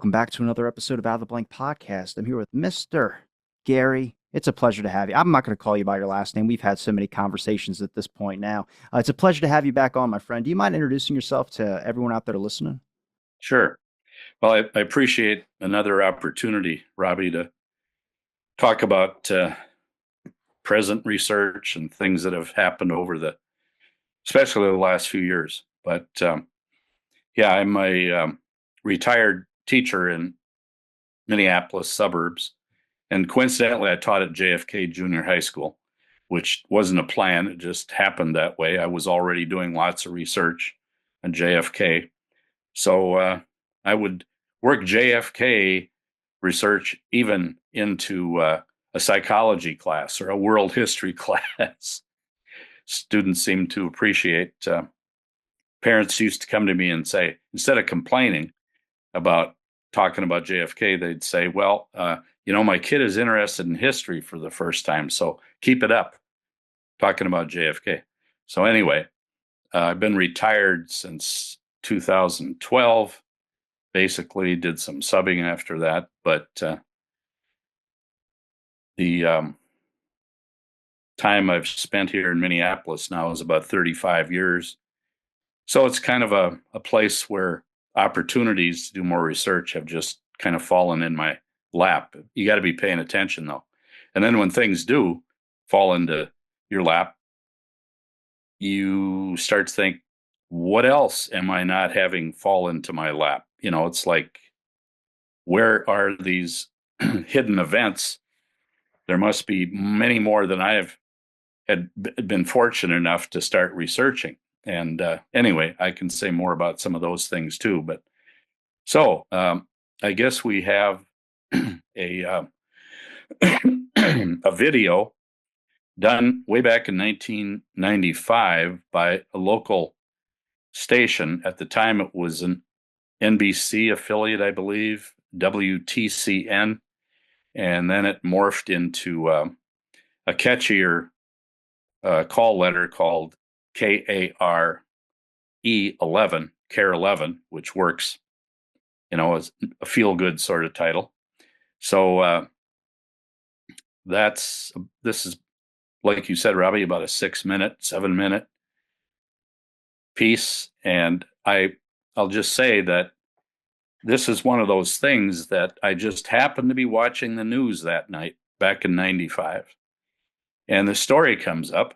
welcome back to another episode of Out of the Blank Podcast. I'm here with Mr. Gary. It's a pleasure to have you. I'm not going to call you by your last name. We've had so many conversations at this point now. It's a pleasure to have you back on, my friend. Do you mind introducing yourself to everyone out there listening? Sure. Well, I appreciate another opportunity, Robbie, to talk about present research and things that have happened especially the last few years. But yeah, I'm a retired teacher in Minneapolis suburbs, and coincidentally, I taught at JFK Junior High School, which wasn't a plan. It just happened that way. I was already doing lots of research on JFK. So I would work JFK research even into a psychology class or a world history class. Students seem to appreciate. Parents used to come to me and say, instead of complaining about talking about JFK, they'd say, well, my kid is interested in history for the first time, so keep it up, talking about JFK. So anyway, I've been retired since 2012. Basically did some subbing after that, but the time I've spent here in Minneapolis now is about 35 years. So it's kind of a place where opportunities to do more research have just kind of fallen in my lap. You got to be paying attention though. And then when things do fall into your lap, you start to think, what else am I not having fall into my lap? It's like, where are these hidden events? There must be many more than had been fortunate enough to start researching. And anyway, I can say more about some of those things too. But so I guess we have a a video done way back in 1995 by a local station. At the time, it was an NBC affiliate, I believe, WTCN, and then it morphed into a catchier call letter called KARE11, CARE 11, which works, as a feel-good sort of title. So this is, like you said, Robbie, about a 7-minute piece, and I'll just say that this is one of those things that I just happened to be watching the news that night back in 95. And the story comes up.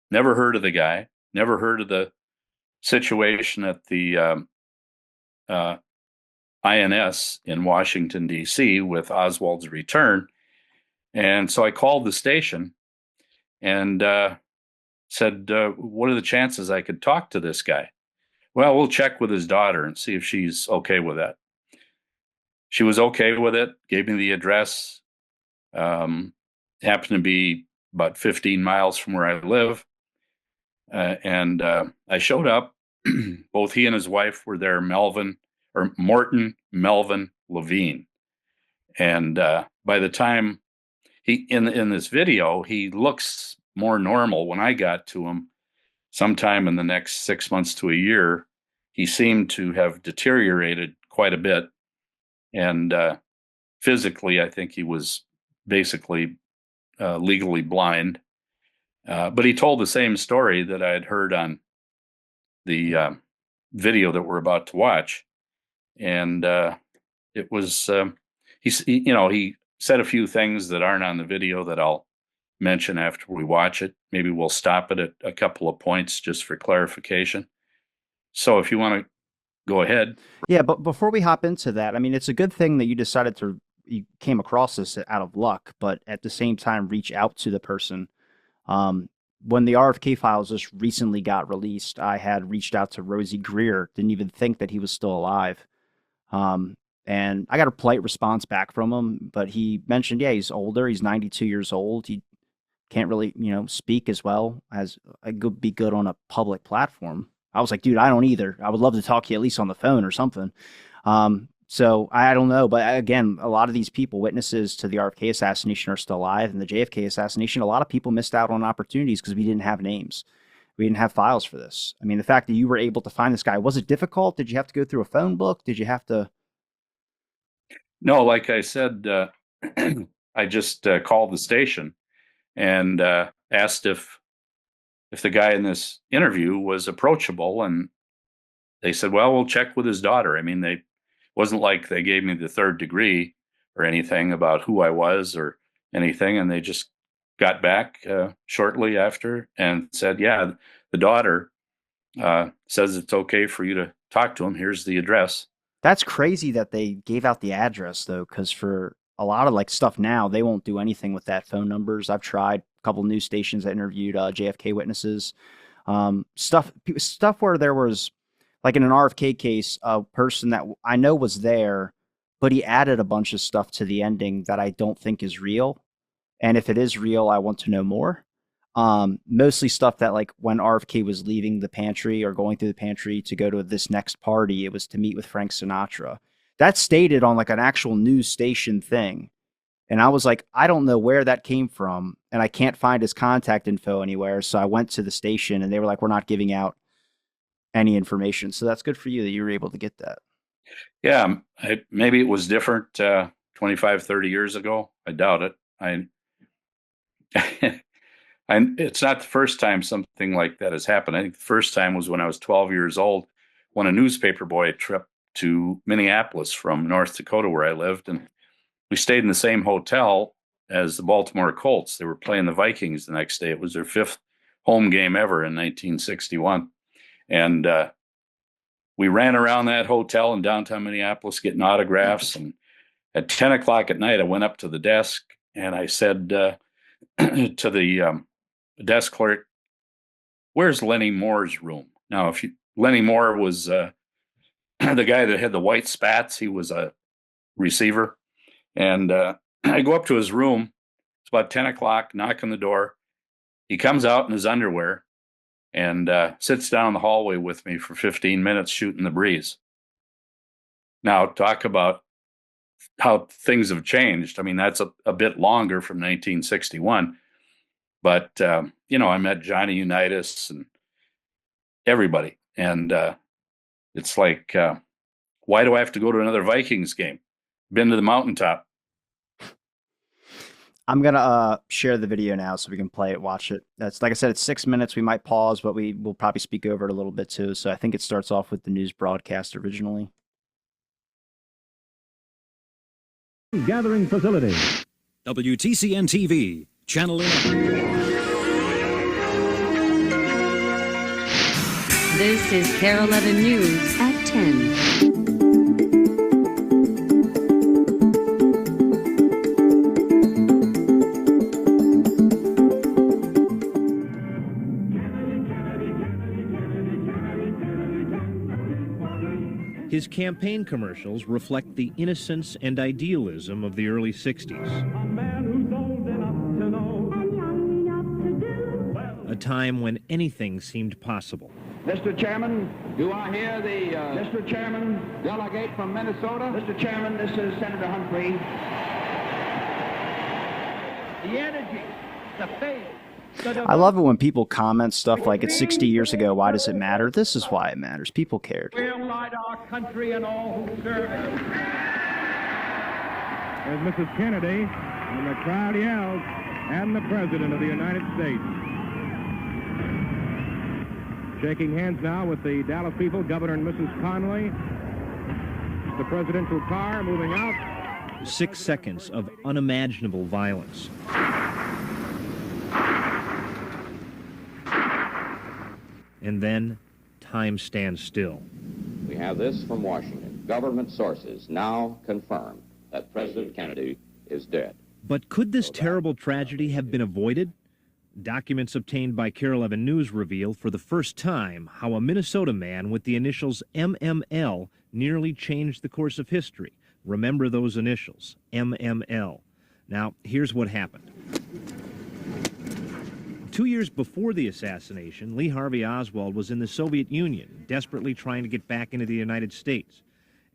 Never heard of the guy, never heard of the situation at the INS in Washington, D.C. with Oswald's return. And so I called the station and said, what are the chances I could talk to this guy? Well, we'll check with his daughter and see if she's okay with that. She was okay with it, gave me the address. Happened to be about 15 miles from where I live. And I showed up. Both he and his wife were there, Morton, Melvin, Lavine. And by the time in this video, he looks more normal. When I got to him, sometime in the next 6 months to a year, he seemed to have deteriorated quite a bit. And physically, I think he was basically legally blind. But he told the same story that I had heard on the video that we're about to watch. And it was, he said a few things that aren't on the video that I'll mention after we watch it. Maybe we'll stop it at a couple of points just for clarification. So if you want to go ahead. Yeah, but before we hop into that, I mean, it's a good thing that you came across this out of luck, but at the same time, reach out to the person. When the RFK files just recently got released, I had reached out to Rosie Greer, didn't even think that he was still alive. And I got a polite response back from him, but he mentioned, yeah, he's older. He's 92 years old. He can't really, speak as well as be good on a public platform. I was like, dude, I don't either. I would love to talk to you at least on the phone or something. So I don't know. But again, a lot of these people, witnesses to the RFK assassination, are still alive. And the JFK assassination, a lot of people missed out on opportunities because we didn't have names. We didn't have files for this. I mean, the fact that you were able to find this guy, was it difficult? Did you have to go through a phone book? Did you have to? No, like I said, I just called the station and asked if the guy in this interview was approachable, and they said, "Well, we'll check with his daughter." I mean, they wasn't like they gave me the third degree or anything about who I was or anything, and they just got back shortly after and said, "Yeah, the daughter says it's okay for you to talk to him. Here's the address." That's crazy that they gave out the address though, because for a lot of like stuff now, they won't do anything with that phone numbers. I've tried a couple news stations that interviewed JFK witnesses, stuff where there was like in an RFK case, a person that I know was there, but he added a bunch of stuff to the ending that I don't think is real. And if it is real, I want to know more. Mostly stuff that like when RFK was leaving the pantry or going through the pantry to go to this next party, it was to meet with Frank Sinatra. That's stated on like an actual news station thing. And I was like, I don't know where that came from. And I can't find his contact info anywhere. So I went to the station and they were like, we're not giving out any information. So that's good for you that you were able to get that. Yeah, maybe it was different 25, 30 years ago. I doubt it. It's not the first time something like that has happened. I think the first time was when I was 12 years old, when a newspaper boy trip to Minneapolis from North Dakota, where I lived, and we stayed in the same hotel as the Baltimore Colts. They were playing the Vikings the next day. It was their fifth home game ever in 1961, and we ran around that hotel in downtown Minneapolis getting autographs. And at 10 o'clock at night, I went up to the desk and I said to the desk clerk, "Where's Lenny Moore's room?" Now, Lenny Moore was the guy that had the white spats. He was a receiver. And I go up to his room. It's about 10 o'clock, knock on the door. He comes out in his underwear and sits down in the hallway with me for 15 minutes shooting the breeze. Now, talk about how things have changed. I mean, that's a bit longer from 1961. But, I met Johnny Unitas and everybody. And it's like, why do I have to go to another Vikings game? Been to the mountaintop. I'm gonna share the video now so we can play it, watch it. That's like I said, it's 6 minutes. We might pause, but we will probably speak over it a little bit too. So I think it starts off with the news broadcast originally. Gathering facility. WTCN TV, Channel 11. This is KARE 11 News at 10. His campaign commercials reflect the innocence and idealism of the early 60s. A time when anything seemed possible. Mr. Chairman, do I hear the Mr. Chairman, delegate from Minnesota? Mr. Chairman, this is Senator Humphrey. The energy, the faith. I love it when people comment stuff like it's 60 years ago. Why does it matter? This is why it matters. People cared. We'll light our country and all who serve it. There's Mrs. Kennedy, and the crowd yells, "And the President of the United States." Shaking hands now with the Dallas people, Governor and Mrs. Conley. The presidential car moving out. 6 seconds of unimaginable violence. And then time stands still. We have this from Washington. Government sources now confirm that President Kennedy is dead. But could this terrible tragedy have been avoided? Documents obtained by KARE 11 News reveal for the first time how a Minnesota man with the initials MML nearly changed the course of history. Remember those initials, MML. Now, here's what happened. 2 years before the assassination, Lee Harvey Oswald was in the Soviet Union, desperately trying to get back into the United States.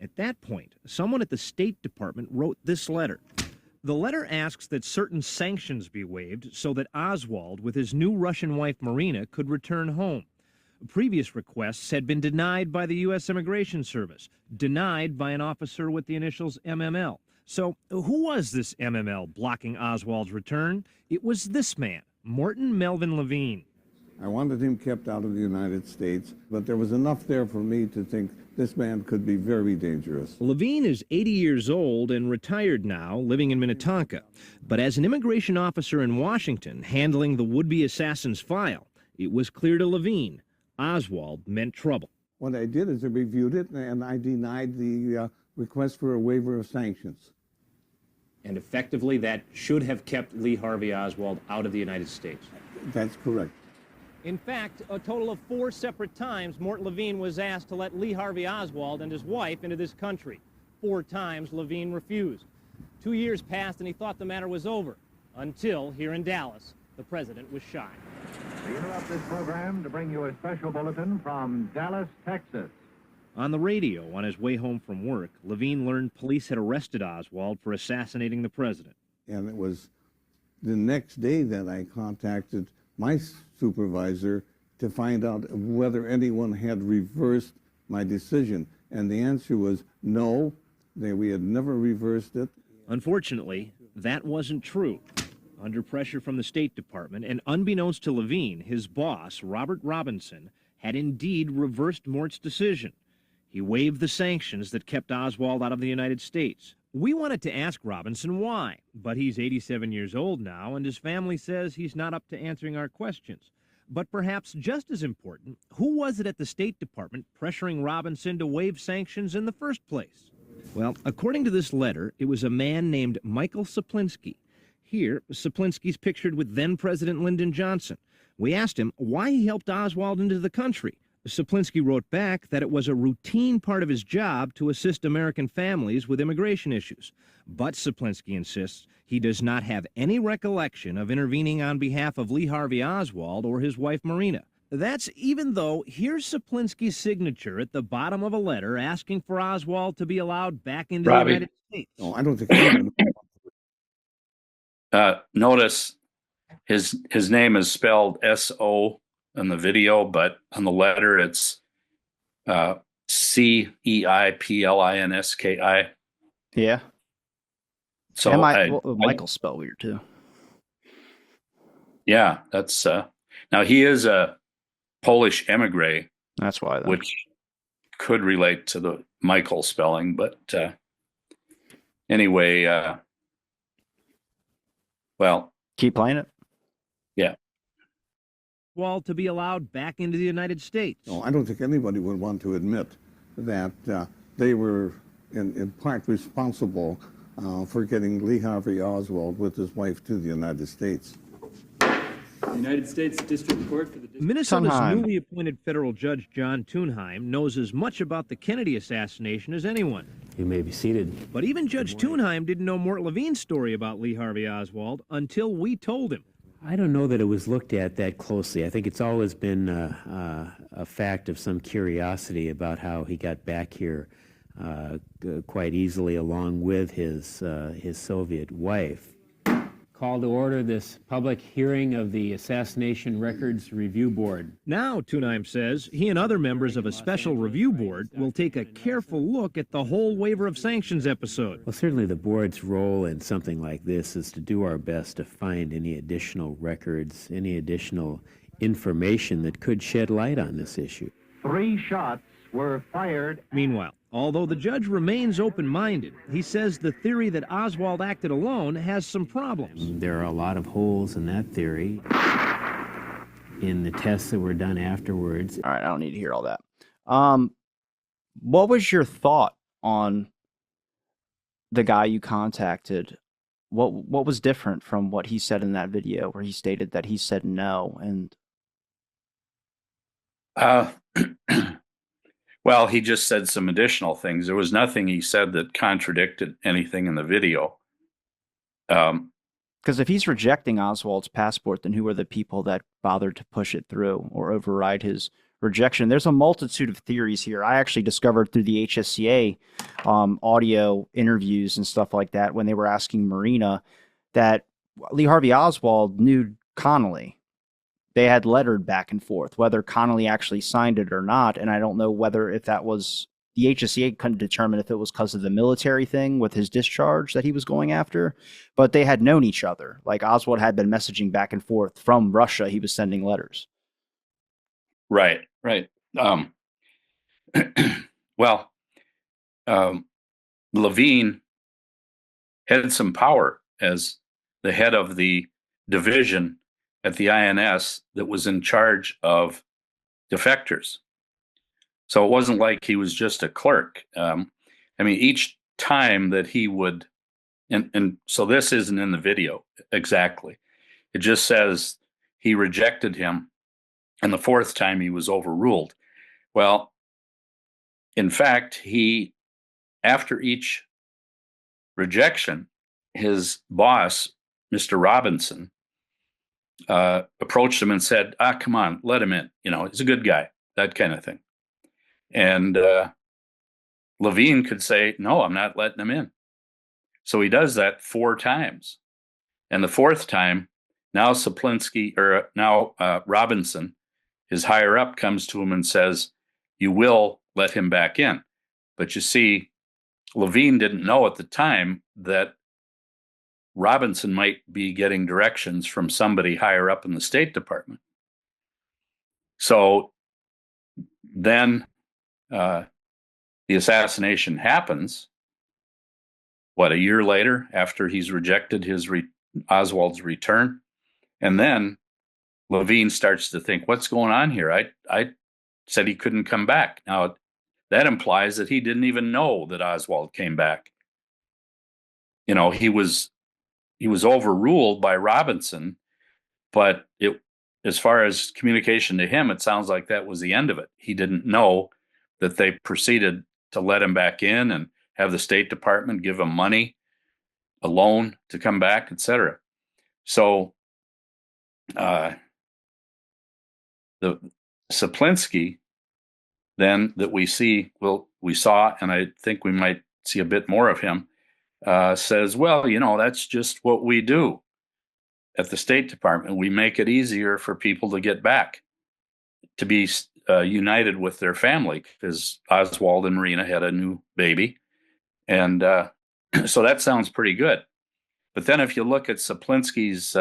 At that point, someone at the State Department wrote this letter. The letter asks that certain sanctions be waived so that Oswald, with his new Russian wife Marina, could return home. Previous requests had been denied by the U.S. Immigration Service, denied by an officer with the initials MML. So who was this MML blocking Oswald's return? It was this man, Morton Melvin Lavine. I wanted him kept out of the United States, but there was enough there for me to think this man could be very dangerous. Lavine is 80 years old and retired now, living in Minnetonka. But as an immigration officer in Washington handling the would-be assassin's file, it was clear to Lavine Oswald meant trouble. What I did is I reviewed it, and I denied the request for a waiver of sanctions. And effectively, that should have kept Lee Harvey Oswald out of the United States. That's correct. In fact, a total of 4 separate times, Mort Lavine was asked to let Lee Harvey Oswald and his wife into this country. 4 times, Lavine refused. 2 years passed, and he thought the matter was over, until here in Dallas, the president was shy. We interrupt this program to bring you a special bulletin from Dallas, Texas. On the radio, on his way home from work, Lavine learned police had arrested Oswald for assassinating the president. And it was the next day that I contacted my supervisor to find out whether anyone had reversed my decision. And the answer was no, we had never reversed it. Unfortunately, that wasn't true. Under pressure from the State Department, and unbeknownst to Lavine, his boss, Robert Robinson, had indeed reversed Mort's decision. He waived the sanctions that kept Oswald out of the United States. We wanted to ask Robinson why, but he's 87 years old now, and his family says he's not up to answering our questions. But perhaps just as important, who was it at the State Department pressuring Robinson to waive sanctions in the first place? Well, according to this letter, it was a man named Michael Saplinski. Here, Saplinski's pictured with then-President Lyndon Johnson. We asked him why he helped Oswald into the country. Saplinski wrote back that it was a routine part of his job to assist American families with immigration issues. But Saplinski insists he does not have any recollection of intervening on behalf of Lee Harvey Oswald or his wife Marina. That's even though here's Saplinski's signature at the bottom of a letter asking for Oswald to be allowed back into the United States. No, I don't think anyone... Notice his name is spelled S-O in the video, but on the letter it's C-E-I-P-L-I-N-S-K-I. Yeah. So Michael's spelled weird too. Yeah, that's now he is a Polish emigre. That's why, though. Which could relate to the Michael spelling, but anyway. Well, keep playing it. Yeah. Well, to be allowed back into the United States. No, I don't think anybody would want to admit that they were in part responsible for getting Lee Harvey Oswald with his wife to the United States. United States District Court for the District. Minnesota's newly appointed federal judge John Thunheim knows as much about the Kennedy assassination as anyone. You may be seated. But even Judge Thunheim didn't know Mort Lavine's story about Lee Harvey Oswald until we told him. I don't know that it was looked at that closely. I think it's always been a fact of some curiosity about how he got back here quite easily along with his Soviet wife. Call to order this public hearing of the Assassination Records Review Board. Now, Thunheim says, he and other members of a special review board will take a careful look at the whole waiver of sanctions episode. Well, certainly the board's role in something like this is to do our best to find any additional records, any additional information that could shed light on this issue. 3 shots were fired. Meanwhile, although the judge remains open-minded, he says the theory that Oswald acted alone has some problems. There are a lot of holes in that theory, in the tests that were done afterwards. All right, I don't need to hear all that. What was your thought on the guy you contacted? What was different from what he said in that video where he stated that he said no? And well, he just said some additional things. There was nothing he said that contradicted anything in the video. Because if he's rejecting Oswald's passport, then who are the people that bothered to push it through or override his rejection? There's a multitude of theories here. I actually discovered through the HSCA audio interviews and stuff like that when they were asking Marina that Lee Harvey Oswald knew Connolly. They had lettered back and forth, whether Connolly actually signed it or not. And I don't know if that was the HSCA couldn't determine if it was because of the military thing with his discharge that he was going after, but they had known each other. Like Oswald had been messaging back and forth from Russia. He was sending letters. Right. Well, Lavine had some power as the head of the division at the INS that was in charge of defectors. So it wasn't like he was just a clerk. Each time that he would, and so this isn't in the video exactly. It just says he rejected him, and the fourth time he was overruled. Well, in fact, after each rejection, his boss, Mr. Robinson, approached him and said, come on, let him in. He's a good guy, that kind of thing. And Lavine could say, no, I'm not letting him in. So he does that 4 times. And the fourth time, now Robinson, his higher up, comes to him and says, you will let him back in. But you see, Lavine didn't know at the time that Robinson might be getting directions from somebody higher up in the State Department. So then the assassination happens, a year later after he's rejected Oswald's return. And then Lavine starts to think, what's going on here? I said he couldn't come back. Now, that implies that he didn't even know that Oswald came back. He was overruled by Robinson, but as far as communication to him, it sounds like that was the end of it. He didn't know that they proceeded to let him back in and have the State Department give him money, a loan to come back, etc. So the Saplinsky then that we saw, and I think we might see a bit more of him, says, well, that's just what we do at the State Department. We make it easier for people to get back, to be united with their family, because Oswald and Marina had a new baby. And so that sounds pretty good. But then if you look at Saplinsky's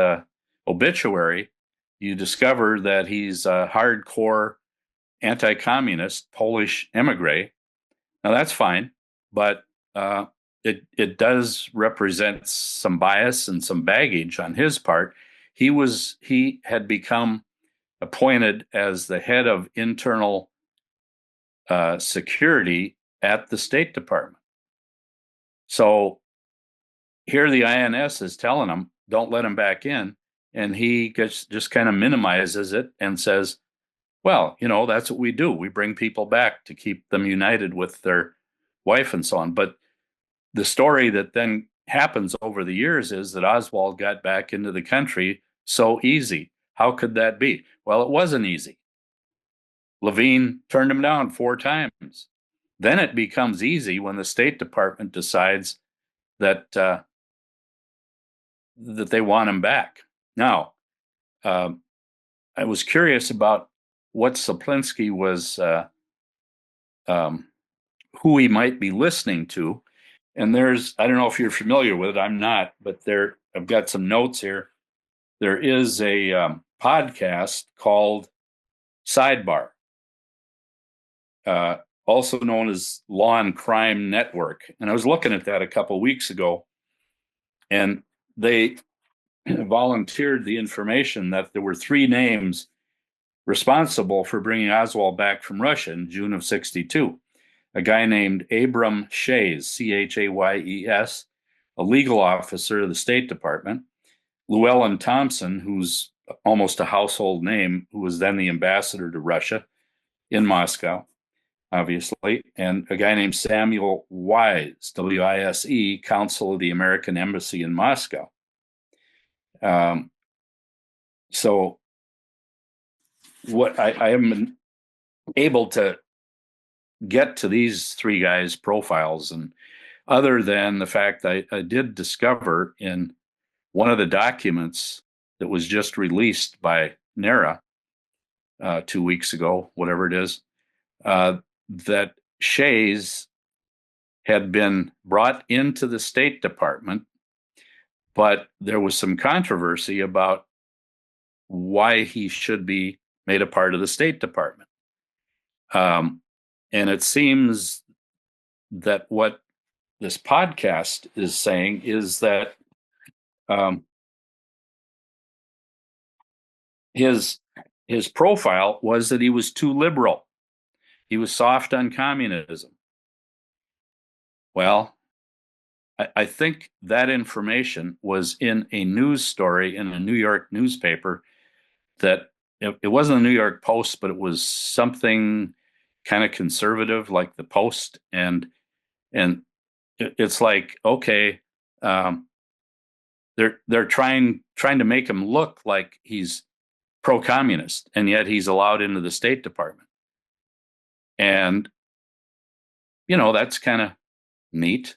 obituary, you discover that he's a hardcore anti-communist Polish emigre. Now that's fine, but it does represent some bias and some baggage on his part. He had become appointed as the head of internal security at the State Department. So here the INS is telling him, don't let him back in. And he just kind of minimizes it and says, well, that's what we do. We bring people back to keep them united with their wife and so on. But the story that then happens over the years is that Oswald got back into the country so easy. How could that be? Well, it wasn't easy. Lavine turned him down 4 times. Then it becomes easy when the State Department decides that that they want him back. Now, I was curious about what Saplinsky was, who he might be listening to. And I don't know if you're familiar with it, I'm not, but I've got some notes here. There is a podcast called Sidebar, also known as Law and Crime Network. And I was looking at that a couple of weeks ago, and they volunteered the information that there were 3 names responsible for bringing Oswald back from Russia in June of '62. A guy named Abram Shays, Chayes, a legal officer of the State Department, Llewellyn Thompson, who's almost a household name, who was then the ambassador to Russia in Moscow, obviously, and a guy named Samuel Wise, W-I-S-E, counsel of the American Embassy in Moscow. So what I haven't been able to get to these 3 guys' profiles, and other than the fact that I did discover in one of the documents that was just released by NARA 2 weeks ago, whatever it is, that Shays had been brought into the State Department, but there was some controversy about why he should be made a part of the State Department. And it seems that what this podcast is saying is that his profile was that he was too liberal. He was soft on communism. Well, I think that information was in a news story in a New York newspaper that it wasn't the New York Post, but it was something kind of conservative like the Post. And it's like, okay, they're trying to make him look like he's pro-communist, and yet he's allowed into the State Department. And, that's kind of neat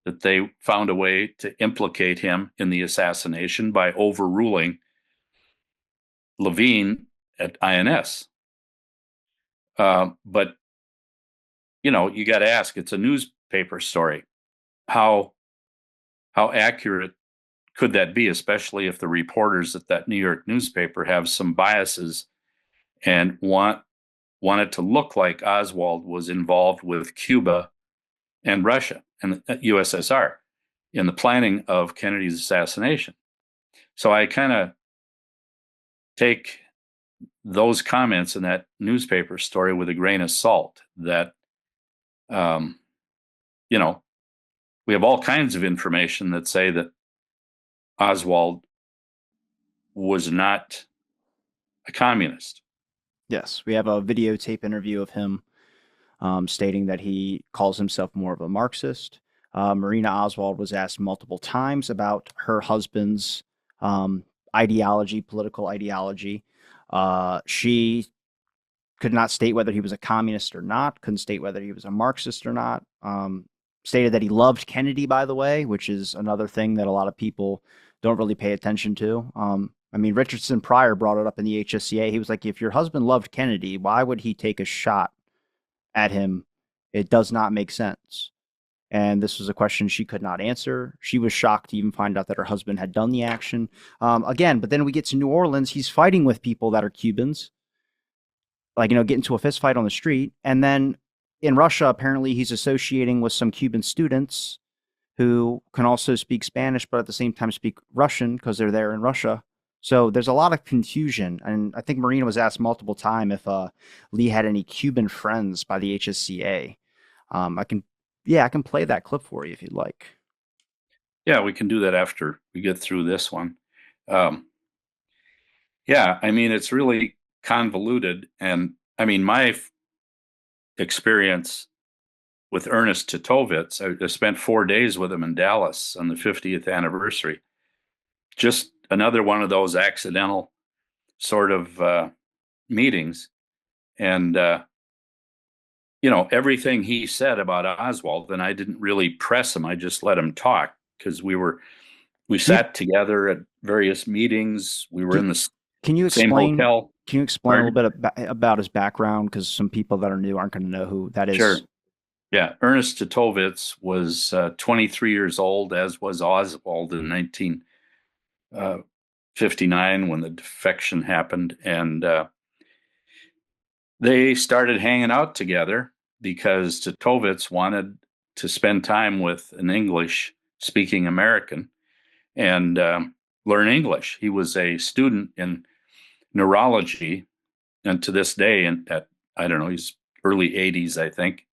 that they found a way to implicate him in the assassination by overruling Lavine at INS. But, you got to ask, it's a newspaper story. How accurate could that be, especially if the reporters at that New York newspaper have some biases and want it to look like Oswald was involved with Cuba and Russia and the USSR in the planning of Kennedy's assassination. So I kind of take those comments in that newspaper story with a grain of salt that, we have all kinds of information that say that Oswald was not a communist. Yes, we have a videotape interview of him stating that he calls himself more of a Marxist. Marina Oswald was asked multiple times about her husband's ideology, political ideology. She could not state whether he was a communist or not, couldn't state whether he was a Marxist or not. Stated that he loved Kennedy, by the way, which is another thing that a lot of people don't really pay attention to. Richardson Pryor brought it up in the HSCA. He was like, if your husband loved Kennedy, why would he take a shot at him? It does not make sense. And this was a question she could not answer. She was shocked to even find out that her husband had done the action. But then we get to New Orleans. He's fighting with people that are Cubans, get into a fist fight on the street. And then in Russia, apparently he's associating with some Cuban students who can also speak Spanish, but at the same time speak Russian because they're there in Russia. So there's a lot of confusion. And I think Marina was asked multiple times if Lee had any Cuban friends by the HSCA. I can play that clip for you if you'd like. Yeah, we can do that after we get through this one. It's really convoluted. And my experience with Ernst Titovets, I spent 4 days with him in Dallas on the 50th anniversary. Just another one of those accidental sort of meetings. And, everything he said about Oswald, and I didn't really press him. I just let him talk because we sat together at various meetings. We were in the same hotel. Can you explain a little bit about his background? Because some people that are new aren't going to know who that is. Sure. Yeah. Ernst Titovets was 23 years old, as was Oswald in 1959 when the defection happened. And they started hanging out together because Titovets wanted to spend time with an English-speaking American and learn English. He was a student in neurology, and to this day, he's early 80s, I think.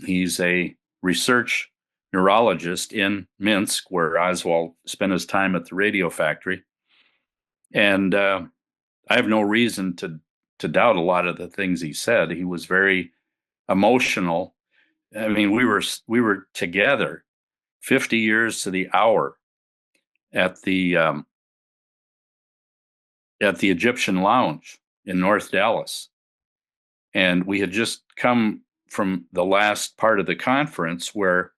He's a research neurologist in Minsk, where Oswald spent his time at the radio factory. And I have no reason to doubt a lot of the things he said. He was very emotional. We were together 50 years to the hour at the Egyptian Lounge in North Dallas. And we had just come from the last part of the conference where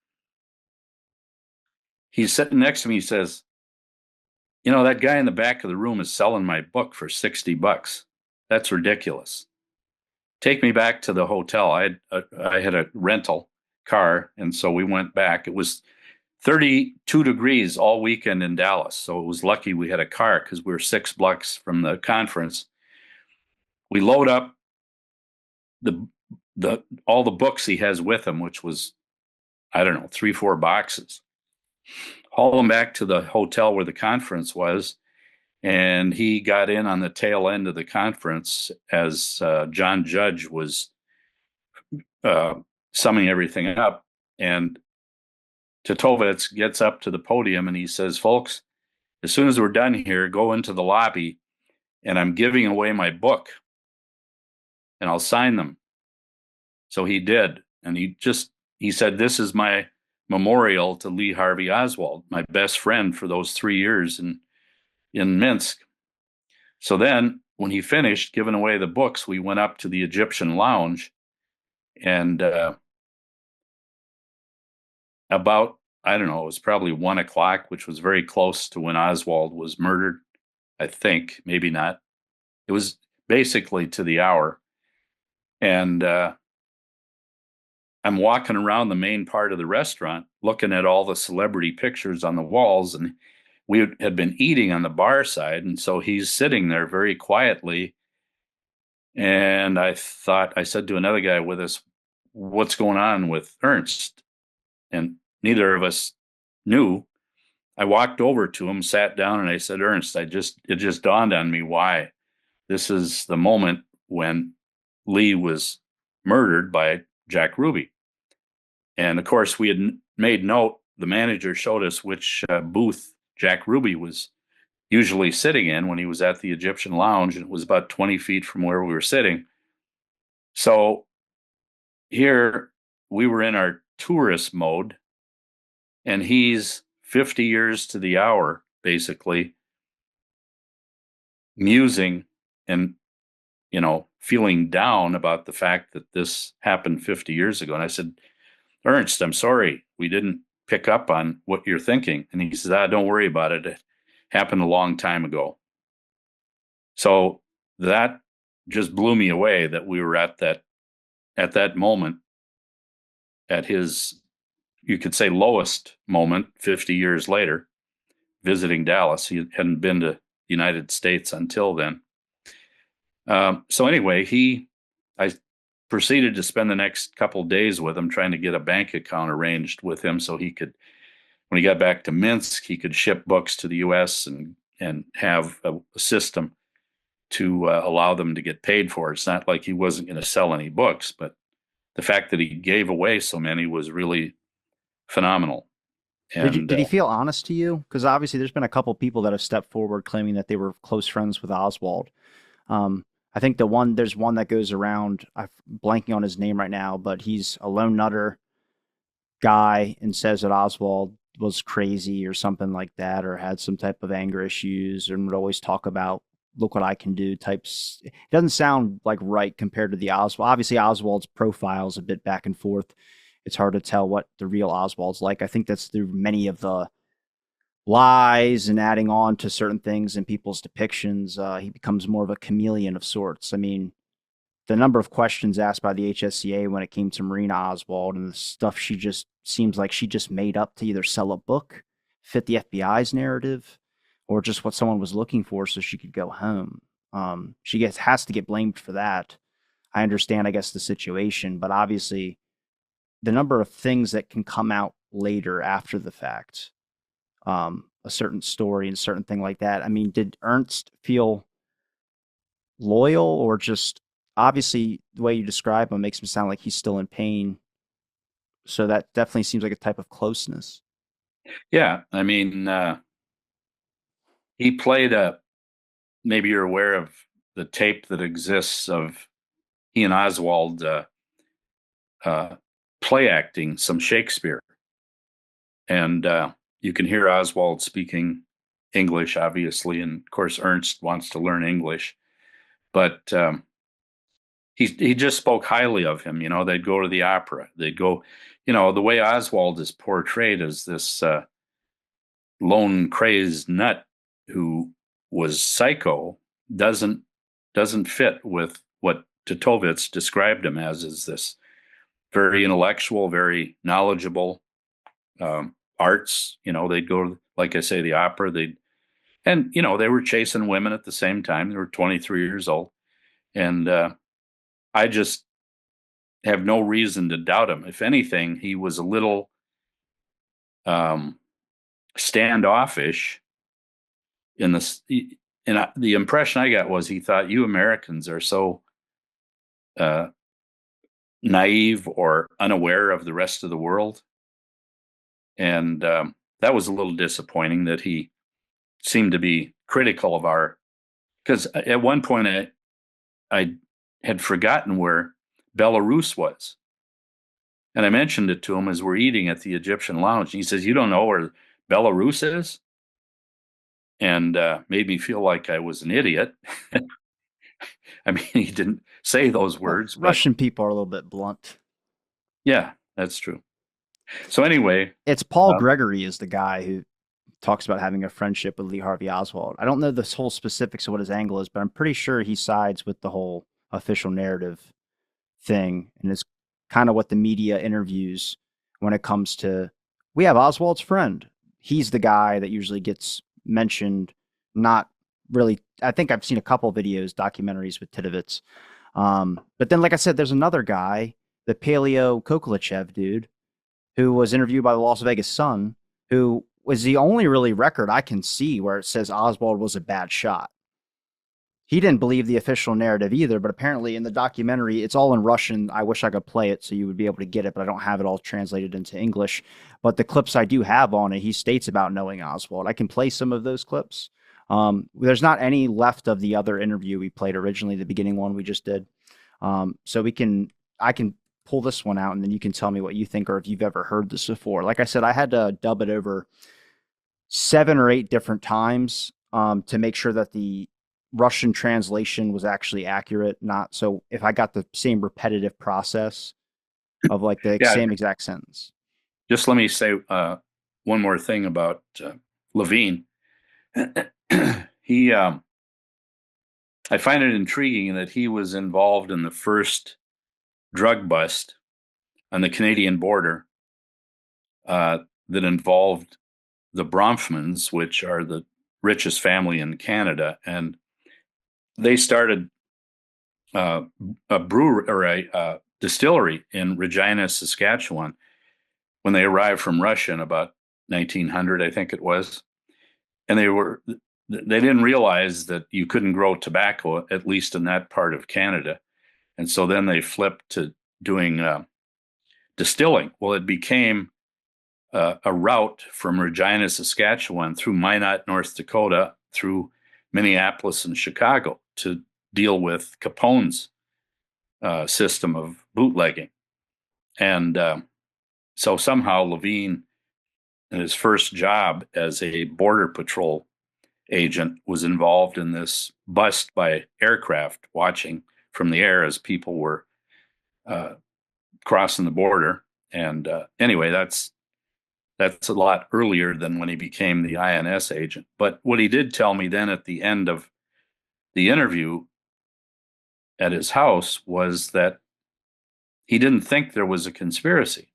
he's sitting next to me. He says, that guy in the back of the room is selling my book for $60. That's ridiculous. take me back to the hotel. I had a rental car, and so we went back. It was 32 degrees all weekend in Dallas, so it was lucky we had a car because we were 6 blocks from the conference. We load up the all the books he has with him, which was, I don't know, 3-4 boxes. Haul him back to the hotel where the conference was, and he got in on the tail end of the conference as John Judge was summing everything up. And Titovets gets up to the podium and he says, "Folks, as soon as we're done here, go into the lobby, and I'm giving away my book, and I'll sign them." So he did, and he said, "This is my memorial to Lee Harvey Oswald, my best friend for those 3 years in Minsk." So then, when he finished giving away the books, we went up to the Egyptian lounge, and about, I don't know, it was probably 1 o'clock, which was very close to when Oswald was murdered. I think, maybe not. It was basically to the hour. And I'm walking around the main part of the restaurant, looking at all the celebrity pictures on the walls, and we had been eating on the bar side. And so he's sitting there very quietly. And I said to another guy with us, "What's going on with Ernst?" And neither of us knew. I walked over to him, sat down, and I said, "Ernst, it just dawned on me why this is the moment when Lee was murdered by Jack Ruby." And of course, we had made note, the manager showed us which booth Jack Ruby was usually sitting in when he was at the Egyptian lounge, and it was about 20 feet from where we were sitting. So here we were in our tourist mode, and he's 50 years to the hour, basically, musing and, feeling down about the fact that this happened 50 years ago. And I said, "Ernst, I'm sorry, we didn't pick up on what you're thinking." And he says, "Don't worry about it. It happened a long time ago." So that just blew me away that we were at that moment, at his, you could say, lowest moment 50 years later, visiting Dallas. He hadn't been to the United States until then. So anyway, I proceeded to spend the next couple days with him, trying to get a bank account arranged with him so he could, when he got back to Minsk, he could ship books to the U.S. and have a system to allow them to get paid for. It's not like he wasn't going to sell any books, but the fact that he gave away so many was really phenomenal. And Did he feel honest to you? Because obviously there's been a couple people that have stepped forward claiming that they were close friends with Oswald. I think there's one that goes around, I'm blanking on his name right now, but he's a lone nutter guy and says that Oswald was crazy or something like that, or had some type of anger issues, and would always talk about, "Look what I can do" types. It doesn't sound like right compared to the Oswald. Obviously Oswald's profile is a bit back and forth. It's hard to tell what the real Oswald's like. I think that's through many of the lies and adding on to certain things in people's depictions. He becomes more of a chameleon of sorts. I mean, the number of questions asked by the HSCA when it came to Marina Oswald and the stuff she just seems like she just made up to either sell a book, fit the FBI's narrative, or just what someone was looking for so she could go home. She has to get blamed for that. I understand, I guess, the situation, but obviously the number of things that can come out later after the fact, a certain story and certain thing like that. I mean, did Ernst feel loyal, or just, obviously the way you describe him makes him sound like he's still in pain. So that definitely seems like a type of closeness. Yeah, I mean, he played maybe you're aware of the tape that exists of he and Oswald play acting some Shakespeare. And you can hear Oswald speaking English, obviously, and of course Ernst wants to learn English, but he just spoke highly of him. They'd go to the opera, they'd go, the way Oswald is portrayed as this lone crazed nut who was psycho doesn't fit with what Titovets described him as, is this very intellectual, very knowledgeable, arts. They'd go to, like I say, the opera. And they were chasing women at the same time. They were 23 years old, and I just have no reason to doubt him. If anything, he was a little standoffish in this. And the impression I got was he thought, you Americans are so naive or unaware of the rest of the world. And that was a little disappointing that he seemed to be critical of because at one point I had forgotten where Belarus was. And I mentioned it to him as we're eating at the Egyptian lounge. And he says, you don't know where Belarus is? And made me feel like I was an idiot. I mean, he didn't say those words. Well, Russian people are a little bit blunt. Yeah, that's true. So anyway. It's Paul Gregory is the guy who talks about having a friendship with Lee Harvey Oswald. I don't know the whole specifics of what his angle is, but I'm pretty sure he sides with the whole official narrative thing, and it's kind of what the media interviews when it comes to, we have Oswald's friend. He's the guy that usually gets mentioned, not really. I think I've seen a couple videos, documentaries with Titovets. But then, like I said, there's another guy, the Paleo Kokolachev dude, who was interviewed by the Las Vegas Sun, who was the only really record I can see where it says Oswald was a bad shot. He didn't believe the official narrative either, but apparently in the documentary, it's all in Russian. I wish I could play it so you would be able to get it, but I don't have it all translated into English. But the clips I do have on it, he states about knowing Oswald. I can play some of those clips. There's not any left of the other interview we played originally, the beginning one we just did. So I can pull this one out, and then you can tell me what you think or if you've ever heard this before. Like I said, I had to dub it over 7 or 8 different times to make sure that the Russian translation was actually accurate. Not so if I got the same repetitive process of like the same exact sentence. Just let me say one more thing about Lavine. I find it intriguing that he was involved in the first drug bust on the Canadian border that involved the Bronfmans, which are the richest family in Canada, and they started a brewery or a distillery in Regina, Saskatchewan, when they arrived from Russia in about 1900, I think it was, and they didn't realize that you couldn't grow tobacco, at least in that part of Canada, and so then they flipped to doing distilling. Well, it became a route from Regina, Saskatchewan, through Minot, North Dakota, through Minneapolis and Chicago to deal with Capone's system of bootlegging. And so somehow Lavine, in his first job as a border patrol agent, was involved in this bust by aircraft, watching from the air as people were crossing the border. And anyway, that's a lot earlier than when he became the INS agent. But what he did tell me then at the end of the interview at his house was that he didn't think there was a conspiracy.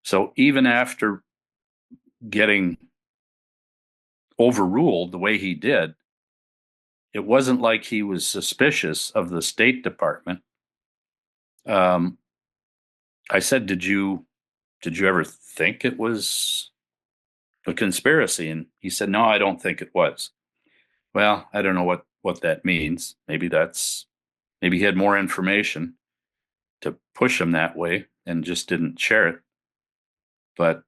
So even after getting overruled the way he did, it wasn't like he was suspicious of the State Department. I said, did you ever think it was a conspiracy? And he said, no, I don't think it was. Well, I don't know what that means. Maybe he had more information to push him that way and just didn't share it. But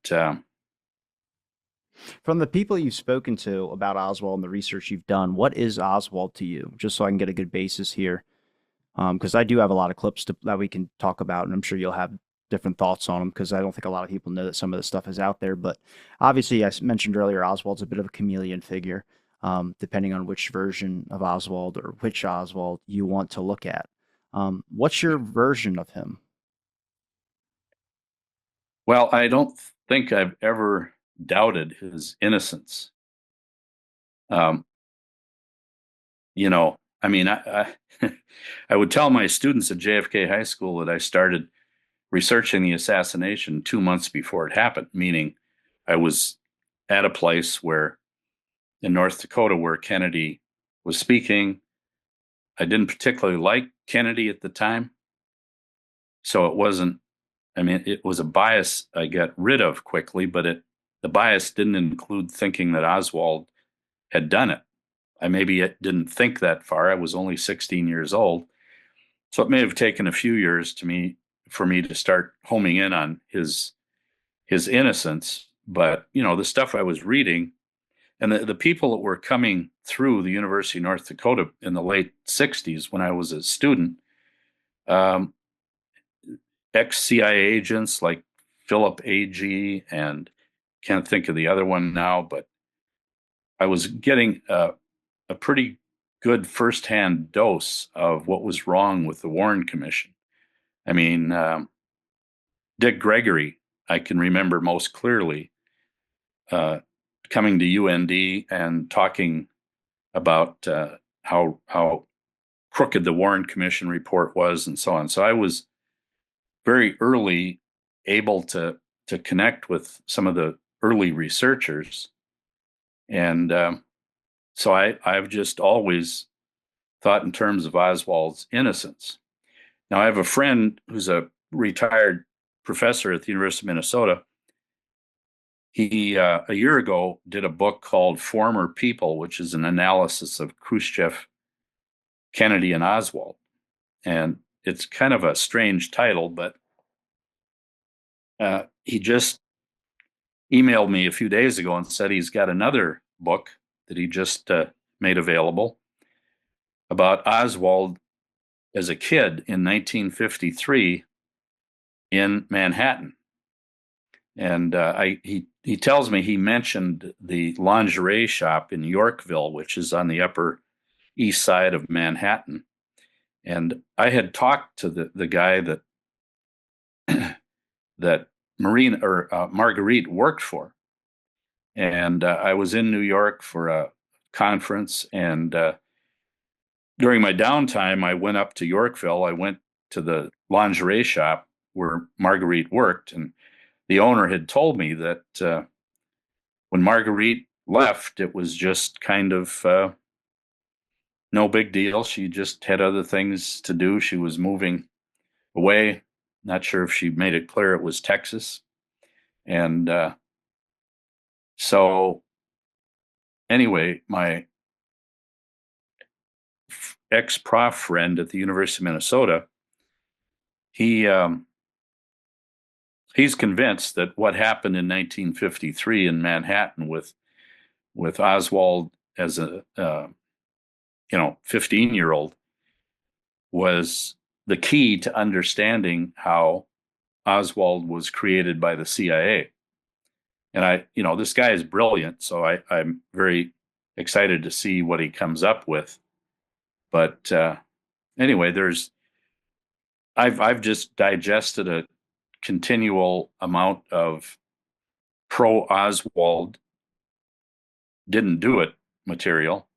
from the people you've spoken to about Oswald and the research you've done, what is Oswald to you? Just so I can get a good basis here. Because I do have a lot of clips that we can talk about, and I'm sure you'll have different thoughts on them, because I don't think a lot of people know that some of the stuff is out there. But obviously, I mentioned earlier, Oswald's a bit of a chameleon figure, depending on which version of Oswald or which Oswald you want to look at. What's your version of him? Well, I don't think I've ever doubted his innocence. I mean, I would tell my students at JFK High School that I started researching the assassination 2 months before it happened, meaning I was at a place where in North Dakota where Kennedy was speaking. I didn't particularly like Kennedy at the time, so it wasn't. I mean, it was a bias I got rid of quickly, but the bias didn't include thinking that Oswald had done it. I maybe didn't think that far. I was only 16 years old, so it may have taken a few years for me to start homing in on his innocence. But the stuff I was reading and the people that were coming through the University of North Dakota in the late 60s when I was a student, ex-CIA agents like Philip A.G. and can't think of the other one now, but I was getting a pretty good firsthand dose of what was wrong with the Warren Commission. I mean, Dick Gregory, I can remember most clearly coming to UND and talking about how crooked the Warren Commission report was and so on. So I was very early able to connect with some of the early researchers. And so I've just always thought in terms of Oswald's innocence. Now, I have a friend who's a retired professor at the University of Minnesota. He, a year ago, did a book called Former People, which is an analysis of Khrushchev, Kennedy, and Oswald. And it's kind of a strange title, but he just emailed me a few days ago and said he's got another book that he just made available about Oswald as a kid in 1953 in Manhattan. And he tells me he mentioned the lingerie shop in Yorkville, which is on the Upper East Side of Manhattan. And I had talked to the guy that Marguerite worked for. And I was in New York for a conference. And during my downtime, I went up to Yorkville. I went to the lingerie shop where Marguerite worked. And the owner had told me that when Marguerite left, it was just kind of no big deal. She just had other things to do. She was moving away. Not sure if she made it clear it was Texas. And so anyway, my ex-prof friend at the University of Minnesota, he's convinced that what happened in 1953 in Manhattan with Oswald as a 15-year-old was the key to understanding how Oswald was created by the CIA. And this guy is brilliant, so I'm very excited to see what he comes up with. But anyway, I've just digested a continual amount of pro Oswald didn't do it material.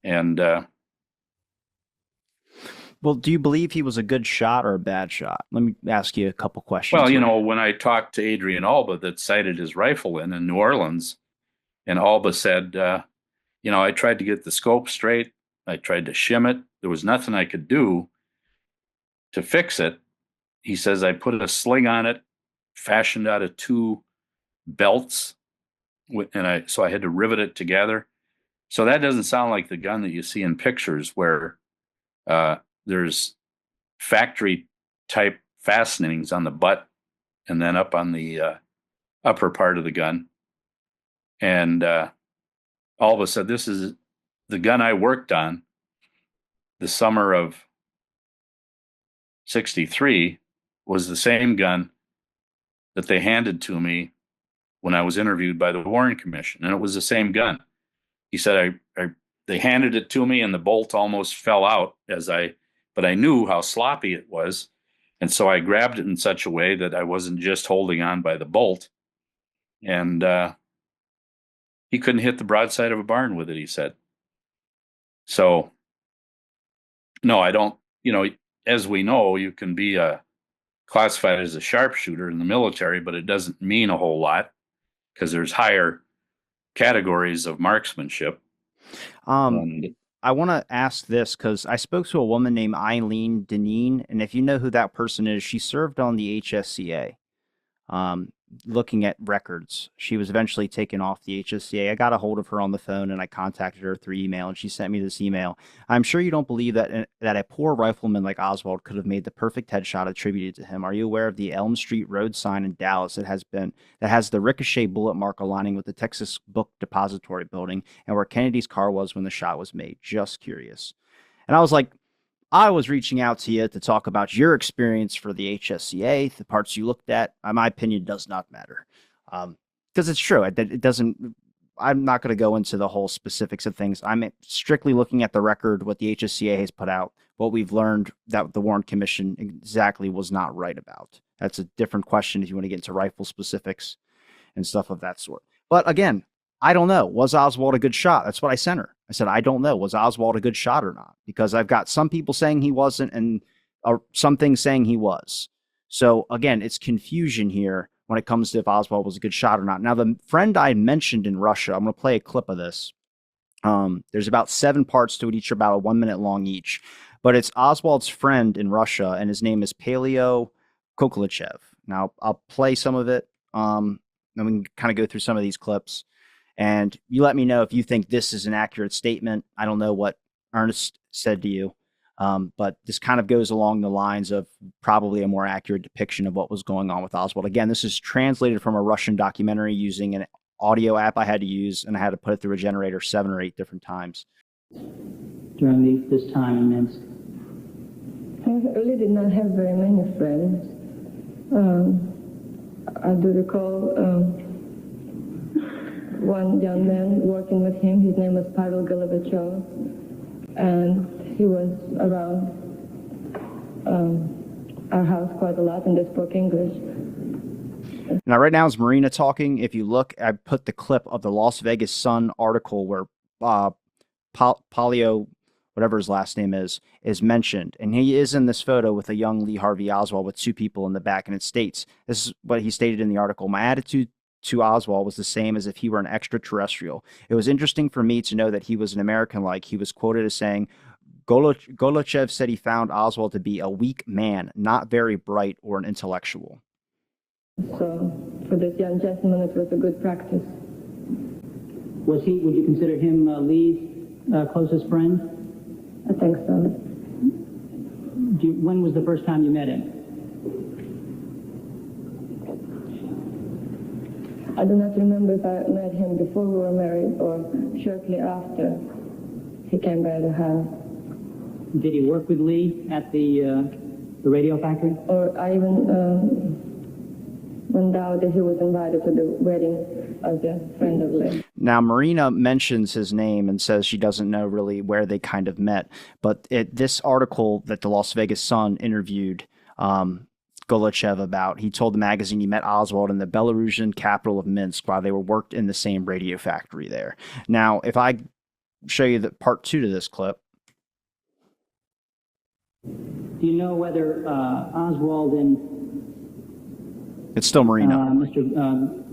And well, do you believe he was a good shot or a bad shot? Let me ask you a couple questions. Well, when I talked to Adrian Alba that sighted his rifle in New Orleans, and Alba said, I tried to get the scope straight. I tried to shim it. There was nothing I could do to fix it. He says, I put a sling on it, fashioned out of two belts, and so I had to rivet it together. So that doesn't sound like the gun that you see in pictures where there's factory type fastenings on the butt and then up on the upper part of the gun. And Alba said, this is the gun I worked on the summer of 63 was the same gun that they handed to me when I was interviewed by the Warren Commission. And it was the same gun. He said, they handed it to me and the bolt almost fell out but I knew how sloppy it was. And so I grabbed it in such a way that I wasn't just holding on by the bolt. And he couldn't hit the broadside of a barn with it, he said. So No, I don't. As we know, you can be classified as a sharpshooter in the military, but it doesn't mean a whole lot because there's higher categories of marksmanship. And I want to ask this because I spoke to a woman named Eileen Deneen, and if you know who that person is, she served on the HSCA. Looking at records, she was eventually taken off the HSCA. I got a hold of her on the phone and I contacted her through email, and she sent me this email. I'm sure you don't believe that a poor rifleman like Oswald could have made the perfect headshot attributed to him. Are you aware of the Elm Street Road sign in Dallas that has the ricochet bullet mark aligning with the Texas Book Depository building and where Kennedy's car was when the shot was made? Just curious. And I was like, I was reaching out to you to talk about your experience for the HSCA, the parts you looked at. My opinion does not matter, because it's true. It doesn't. I'm not going to go into the whole specifics of things. I'm strictly looking at the record, what the HSCA has put out, what we've learned that the Warren Commission exactly was not right about. That's a different question if you want to get into rifle specifics and stuff of that sort. But again, I don't know. Was Oswald a good shot? That's what I sent her. I said, I don't know. Was Oswald a good shot or not? Because I've got some people saying he wasn't and some things saying he was. So again, it's confusion here when it comes to if Oswald was a good shot or not. Now, the friend I mentioned in Russia, I'm going to play a clip of this. There's about 7 parts to it, each about a 1 minute long each. But it's Oswald's friend in Russia, and his name is Paleo Kokolichev. Now, I'll play some of it. Then we can kind of go through some of these clips. And you let me know if you think this is an accurate statement. I don't know what Ernst said to you, but this kind of goes along the lines of probably a more accurate depiction of what was going on with Oswald. Again, this is translated from a Russian documentary using an audio app I had to use, and I had to put it through a generator 7 or 8 different times. During this time in Minsk? I really did not have very many friends. I do recall one young man working with him. His name was Pavel Golovichov, and he was around our house quite a lot, and they spoke English. Now, right now is Marina talking. If you look, I put the clip of the Las Vegas Sun article where Paleo, whatever his last name is mentioned. And he is in this photo with a young Lee Harvey Oswald with 2 people in the back. And it states, this is what he stated in the article: my attitude to Oswald was the same as if he were an extraterrestrial. It was interesting for me to know that he was an American-like. He was quoted as saying, Golochev said he found Oswald to be a weak man, not very bright or an intellectual. So for this young gentleman, it was a good practice. Would you consider him Lee's closest friend? I think so. When was the first time you met him? I do not remember if I met him before we were married or shortly after he came by the house. Did he work with Lee at the radio factory? Or I even went out that he was invited to the wedding as a friend of Lee. Now, Marina mentions his name and says she doesn't know really where they kind of met. But this article that the Las Vegas Sun interviewed Golochev about, he told the magazine he met Oswald in the Belarusian capital of Minsk while they worked in the same radio factory there. Now, if I show you the part 2 to this clip. Do you know whether Oswald and it's still Marina. Mr.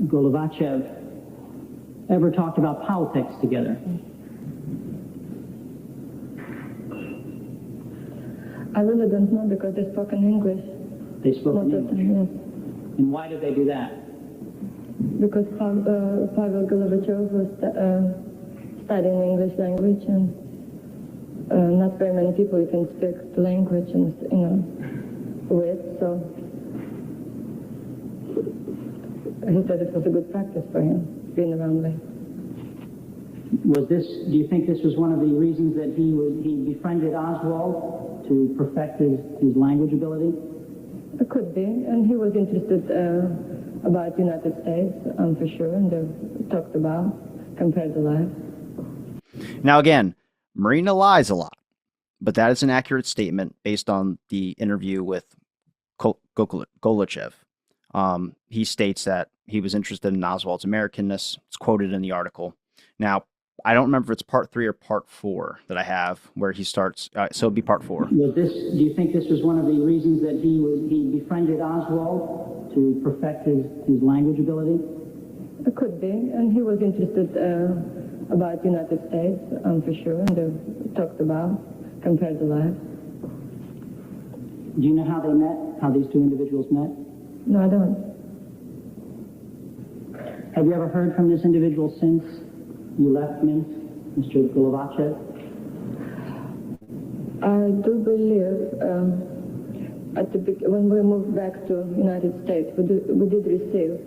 Golovachev ever talked about politics together? I really don't know because they spoke in English. They spoke in English? Yes. And why did they do that? Because Pavel Golovichov was studying English language, and not very many people you can speak the language and with, so he said it was a good practice for him, being around me. Do you think this was one of the reasons that he befriended Oswald to perfect his language ability? It could be, and he was interested about the United States, for sure, and they talked about compared to life. Now, again, Marina lies a lot, but that is an accurate statement based on the interview with Golochev. He states that he was interested in Oswald's Americanness. It's quoted in the article. Now, I don't remember if it's part 3 or part 4 that I have where he starts. So it'd be part 4. Do you think this was one of the reasons that he befriended Oswald to perfect his language ability? It could be, and he was interested about the United States, for sure, and they talked about compared to life. Do you know how they met? How these two individuals met? No, I don't. Have you ever heard from this individual since you left Minsk, Mr. Golovachev? I do believe when we moved back to United States, we did receive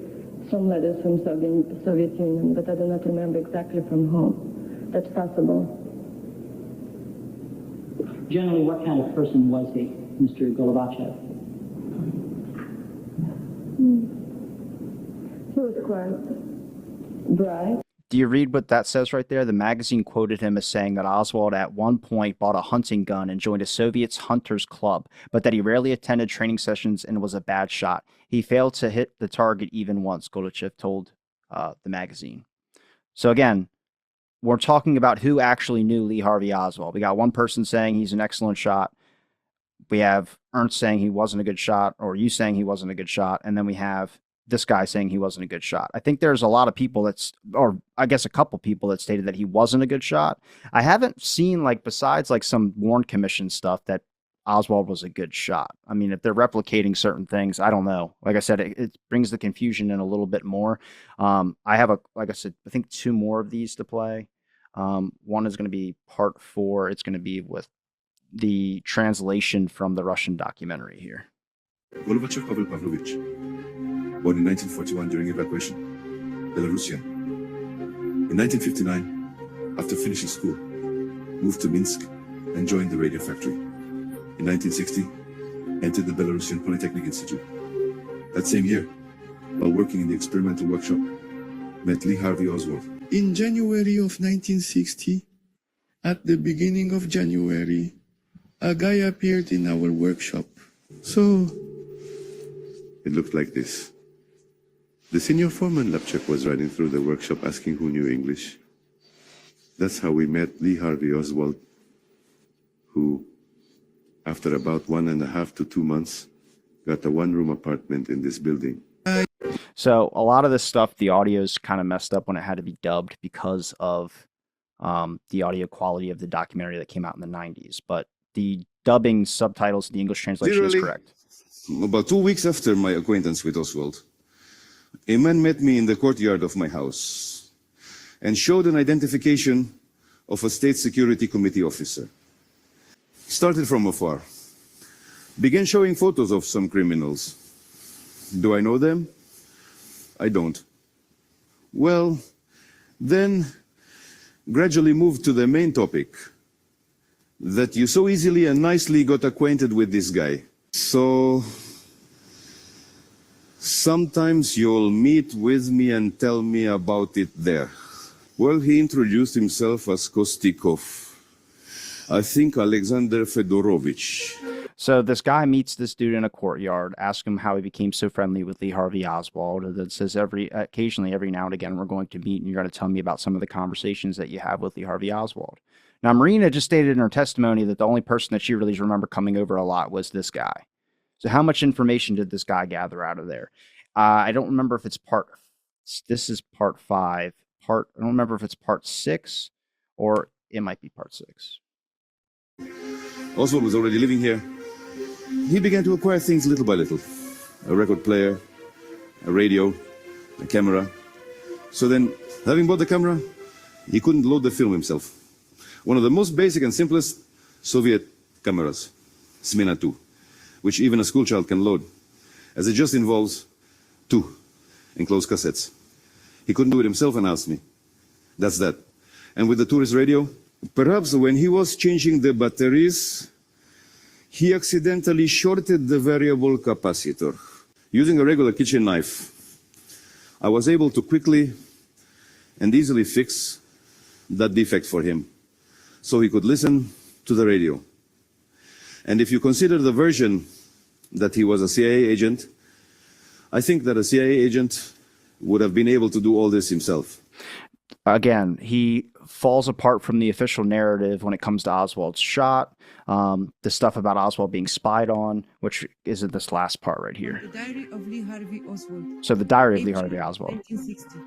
some letters from Soviet Union, but I do not remember exactly from whom. That's possible. Generally, what kind of person was he, Mr. Golovachev? He was quite bright. Do you read what that says right there? The magazine quoted him as saying that Oswald at one point bought a hunting gun and joined a Soviet hunters club, but that he rarely attended training sessions and was a bad shot. He failed to hit the target even once, Golovachev told the magazine. So again, we're talking about who actually knew Lee Harvey Oswald. We got one person saying he's an excellent shot. We have Ernst saying he wasn't a good shot, or you saying he wasn't a good shot, and then we have this guy saying he wasn't a good shot. I think there's a lot of people or I guess a couple people that stated that he wasn't a good shot. I haven't seen, like, besides like some Warren Commission stuff, that Oswald was a good shot. I mean, if they're replicating certain things, I don't know. Like I said, it brings the confusion in a little bit more. I have like I said, I think 2 more of these to play. One is going to be part 4. It's going to be with the translation from the Russian documentary here. Golovachev Pavel Pavlovich, born in 1941 during evacuation, Belarusian. In 1959, after finishing school, moved to Minsk and joined the radio factory. In 1960, entered the Belarusian Polytechnic Institute. That same year, while working in the experimental workshop, met Lee Harvey Oswald. In January of 1960, at the beginning of January, a guy appeared in our workshop. So, it looked like this. The senior foreman Lapchuk was riding through the workshop asking who knew English. That's how we met Lee Harvey Oswald, who, after about 1.5 to 2 months, got a 1-room apartment in this building. So a lot of this stuff, the audio's kind of messed up when it had to be dubbed because of the audio quality of the documentary that came out in the 90s. But the dubbing subtitles, the English translation is correct. About 2 weeks after my acquaintance with Oswald, a man met me in the courtyard of my house and showed an identification of a State Security Committee officer. Started from afar. Began showing photos of some criminals. Do I know them? I don't. Well, then gradually moved to the main topic, that you so easily and nicely got acquainted with this guy. So sometimes you'll meet with me and tell me about it there. Well, he introduced himself as Kostikov. I think Alexander Fedorovich. So this guy meets this dude in a courtyard, asks him how he became so friendly with Lee Harvey Oswald, and then says occasionally, every now and again, we're going to meet, and you're going to tell me about some of the conversations that you have with Lee Harvey Oswald. Now, Marina just stated in her testimony that the only person that she really remember coming over a lot was this guy. So how much information did this guy gather out of there? I don't remember if it's this is part 5. I don't remember if it's part 6, or it might be part 6. Oswald was already living here. He began to acquire things little by little. A record player, a radio, a camera. So then, having bought the camera, he couldn't load the film himself. One of the most basic and simplest Soviet cameras, Smena 2, which even a schoolchild can load, as it just involves 2 enclosed cassettes. He couldn't do it himself and asked me. That's that. And with the tourist radio, perhaps when he was changing the batteries, he accidentally shorted the variable capacitor. Using a regular kitchen knife, I was able to quickly and easily fix that defect for him, so he could listen to the radio. And if you consider the version that he was a CIA agent, I think that a CIA agent would have been able to do all this himself. Again, he falls apart from the official narrative when it comes to Oswald's shot, the stuff about Oswald being spied on, which is in this last part right here. The Diary of Lee Harvey Oswald. So the Diary of Lee April Harvey Oswald. 1960.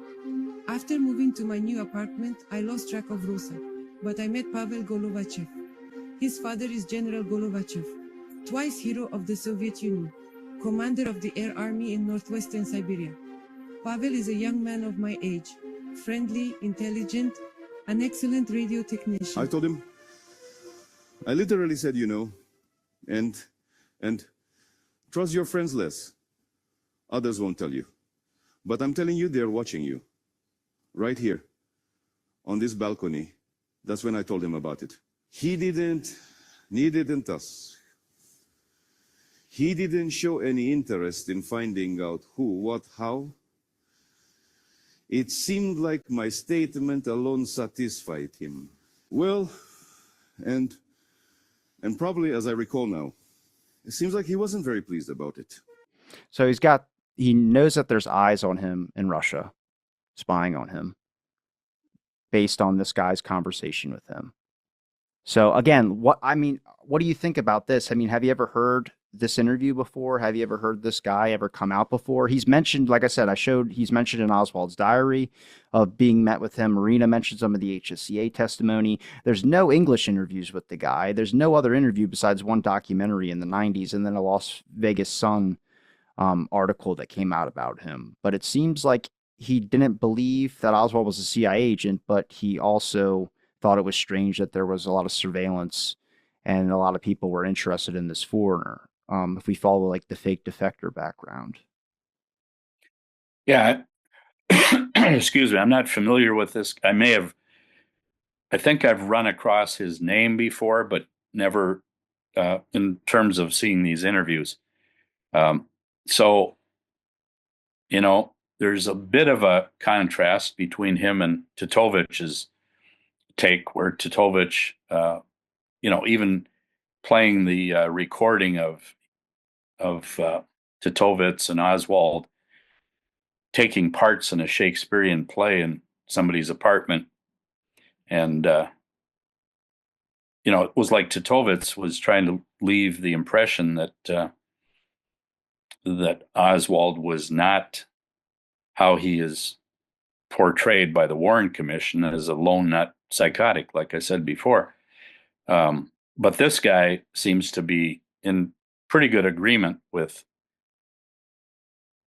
After moving to my new apartment, I lost track of Rosa, but I met Pavel Golovachev. His father is General Golovachev, twice hero of the Soviet Union, commander of the Air Army in northwestern Siberia. Pavel is a young man of my age, friendly, intelligent, an excellent radio technician. I told him, I literally said, and trust your friends less. Others won't tell you. But I'm telling you, they're watching you. Right here, on this balcony. That's when I told him about it. He didn't ask. He didn't show any interest in finding out who, what, how. It seemed like my statement alone satisfied him. Well, and probably as I recall now, it seems like he wasn't very pleased about it. So he knows that there's eyes on him in Russia, spying on him, based on this guy's conversation with him. So again, what do you think about this? I mean, have you ever heard this interview before? Have you ever heard this guy ever come out before? He's mentioned, like I said, he's mentioned in Oswald's diary of being met with him. Marina mentions some of the HSCA testimony. There's no English interviews with the guy. There's no other interview besides one documentary in the 90s and then a Las Vegas Sun article that came out about him. But it seems like he didn't believe that Oswald was a CIA agent, but he also thought it was strange that there was a lot of surveillance and a lot of people were interested in this foreigner. If we follow like the fake defector background. Yeah. Excuse me. I'm not familiar with this. I think I've run across his name before, but never in terms of seeing these interviews. So, there's a bit of a contrast between him and Titovets's take, where Titovets, even playing the recording of Titovets and Oswald taking parts in a Shakespearean play in somebody's apartment. And, it was like Titovets was trying to leave the impression that Oswald was not how he is portrayed by the Warren Commission as a lone nut psychotic, like I said before. But this guy seems to be in pretty good agreement with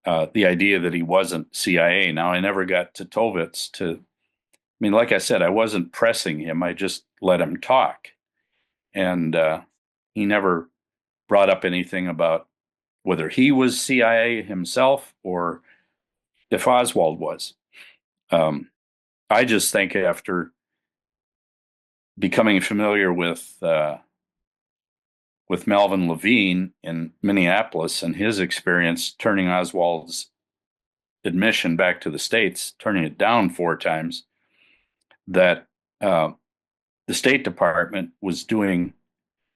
the idea that he wasn't CIA. Now, I never got Titovets like I said, I wasn't pressing him. I just let him talk. And he never brought up anything about whether he was CIA himself or if Oswald was. I just think after becoming familiar with Melvin Lavine in Minneapolis and his experience turning Oswald's admission back to the States, turning it down 4 times, that the State Department was doing,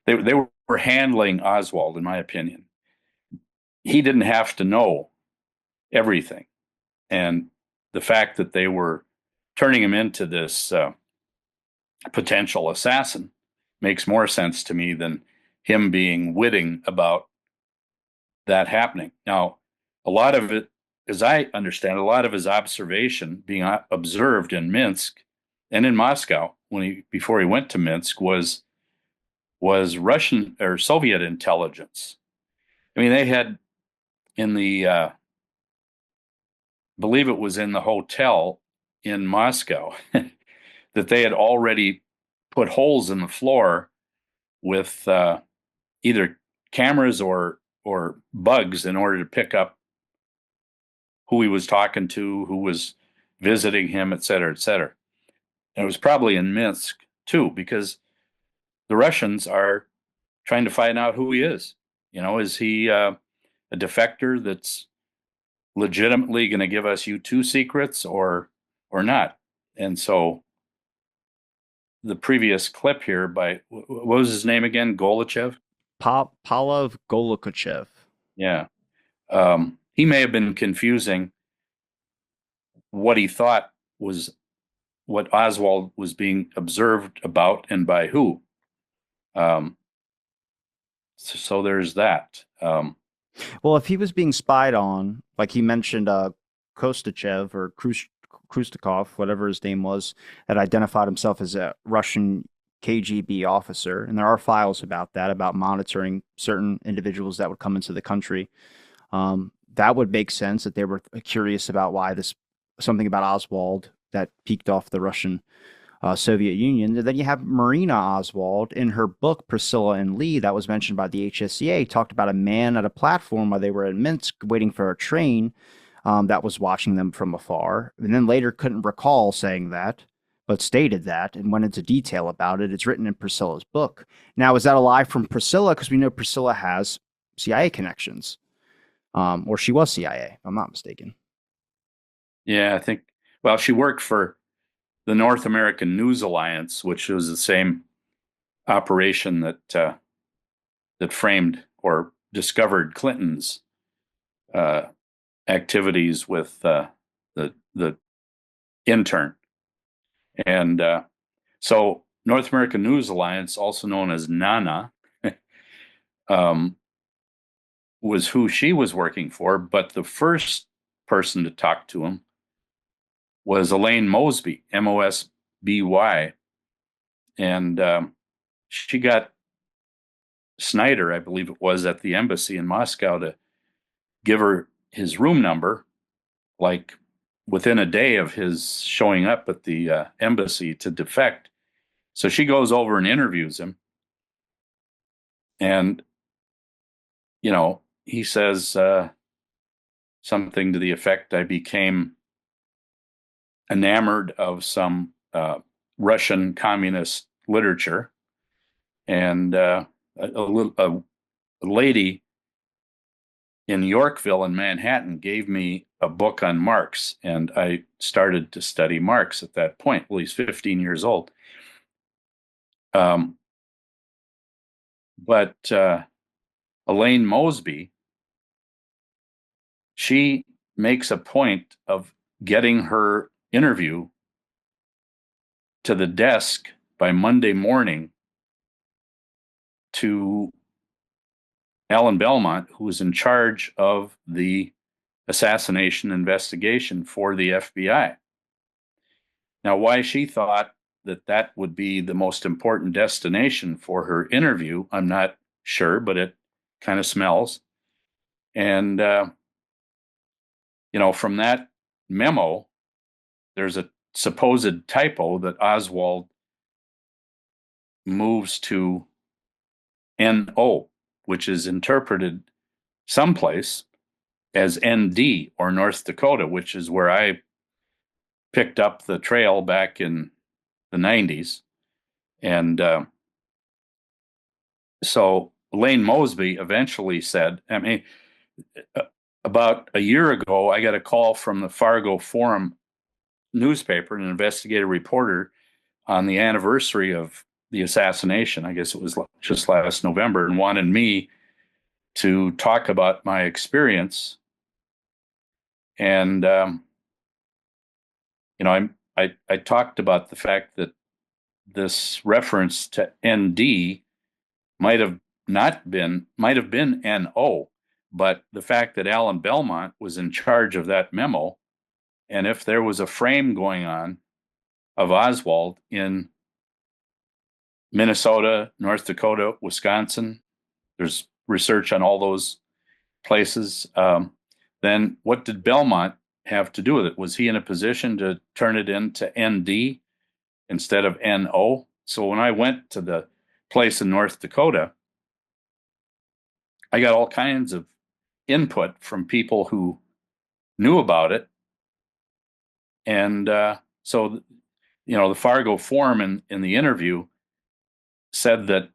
they were handling Oswald, in my opinion. He didn't have to know everything. And the fact that they were turning him into this potential assassin makes more sense to me than him being witting about that happening. Now, a lot of it, as I understand, a lot of his observation being observed in Minsk and in Moscow before he went to Minsk was Russian or Soviet intelligence. I mean, they had in the believe it was in the hotel in Moscow that they had already put holes in the floor with either cameras or bugs in order to pick up who he was talking to, who was visiting him, et cetera, et cetera. And it was probably in Minsk too, because the Russians are trying to find out who he is. Is he a defector that's legitimately going to give us U-2 secrets or not? And so the previous clip here by, what was his name again? Golachev? Pavel Golokachev. Yeah. He may have been confusing what he thought was what Oswald was being observed about and by who. So there's that. Well, if he was being spied on, like he mentioned, Kostachev or Krustakov, whatever his name was, that identified himself as a Russian KGB officer, and there are files about that, about monitoring certain individuals that would come into the country. That would make sense that they were curious about why something about Oswald that peaked off the Russian Soviet Union. And then you have Marina Oswald in her book, Priscilla and Lee, that was mentioned by the HSCA, talked about a man at a platform while they were in Minsk waiting for a train that was watching them from afar. And then later couldn't recall saying that, but stated that and went into detail about it. It's written in Priscilla's book. Now, is that a lie from Priscilla? Because we know Priscilla has CIA connections, or she was CIA, if I'm not mistaken. Yeah, I think, well, she worked for the North American News Alliance, which was the same operation that framed or discovered Clinton's activities with the intern. And so North American News Alliance, also known as NANA, was who she was working for. But the first person to talk to him was Elaine Mosby, Mosby. And she got Snyder, I believe it was, at the embassy in Moscow to give her his room number, like within a day of his showing up at the embassy to defect. So she goes over and interviews him. And, you know, he says something to the effect, I became enamored of some Russian communist literature. And a lady in Yorkville in Manhattan gave me a book on Marx, and I started to study Marx at that point. Well, he's 15 years old. But Elaine Mosby, she makes a point of getting her interview to the desk by Monday morning to Alan Belmont, who was in charge of the assassination investigation for the FBI. Now, why she thought that that would be the most important destination for her interview, I'm not sure, but it kind of smells. And, you know, from that memo, there's a supposed typo that Oswald moves to NO, which is interpreted someplace as ND, or North Dakota, which is where I picked up the trail back in the 90s. And so Elaine Mosby eventually said, I mean, about a year ago, I got a call from the Fargo Forum newspaper, an investigative reporter, on the anniversary of the assassination. I guess it was just last November, and wanted me to talk about my experience. And, you know, I talked about the fact that this reference to ND might have been NO, but the fact that Alan Belmont was in charge of that memo, and if there was a frame going on of Oswald in Minnesota, North Dakota, Wisconsin, there's research on all those places, then what did Belmont have to do with it? Was he in a position to turn it into ND instead of NO? So when I went to the place in North Dakota, I got all kinds of input from people who knew about it. And so, you know, the Fargo Forum in the interview said that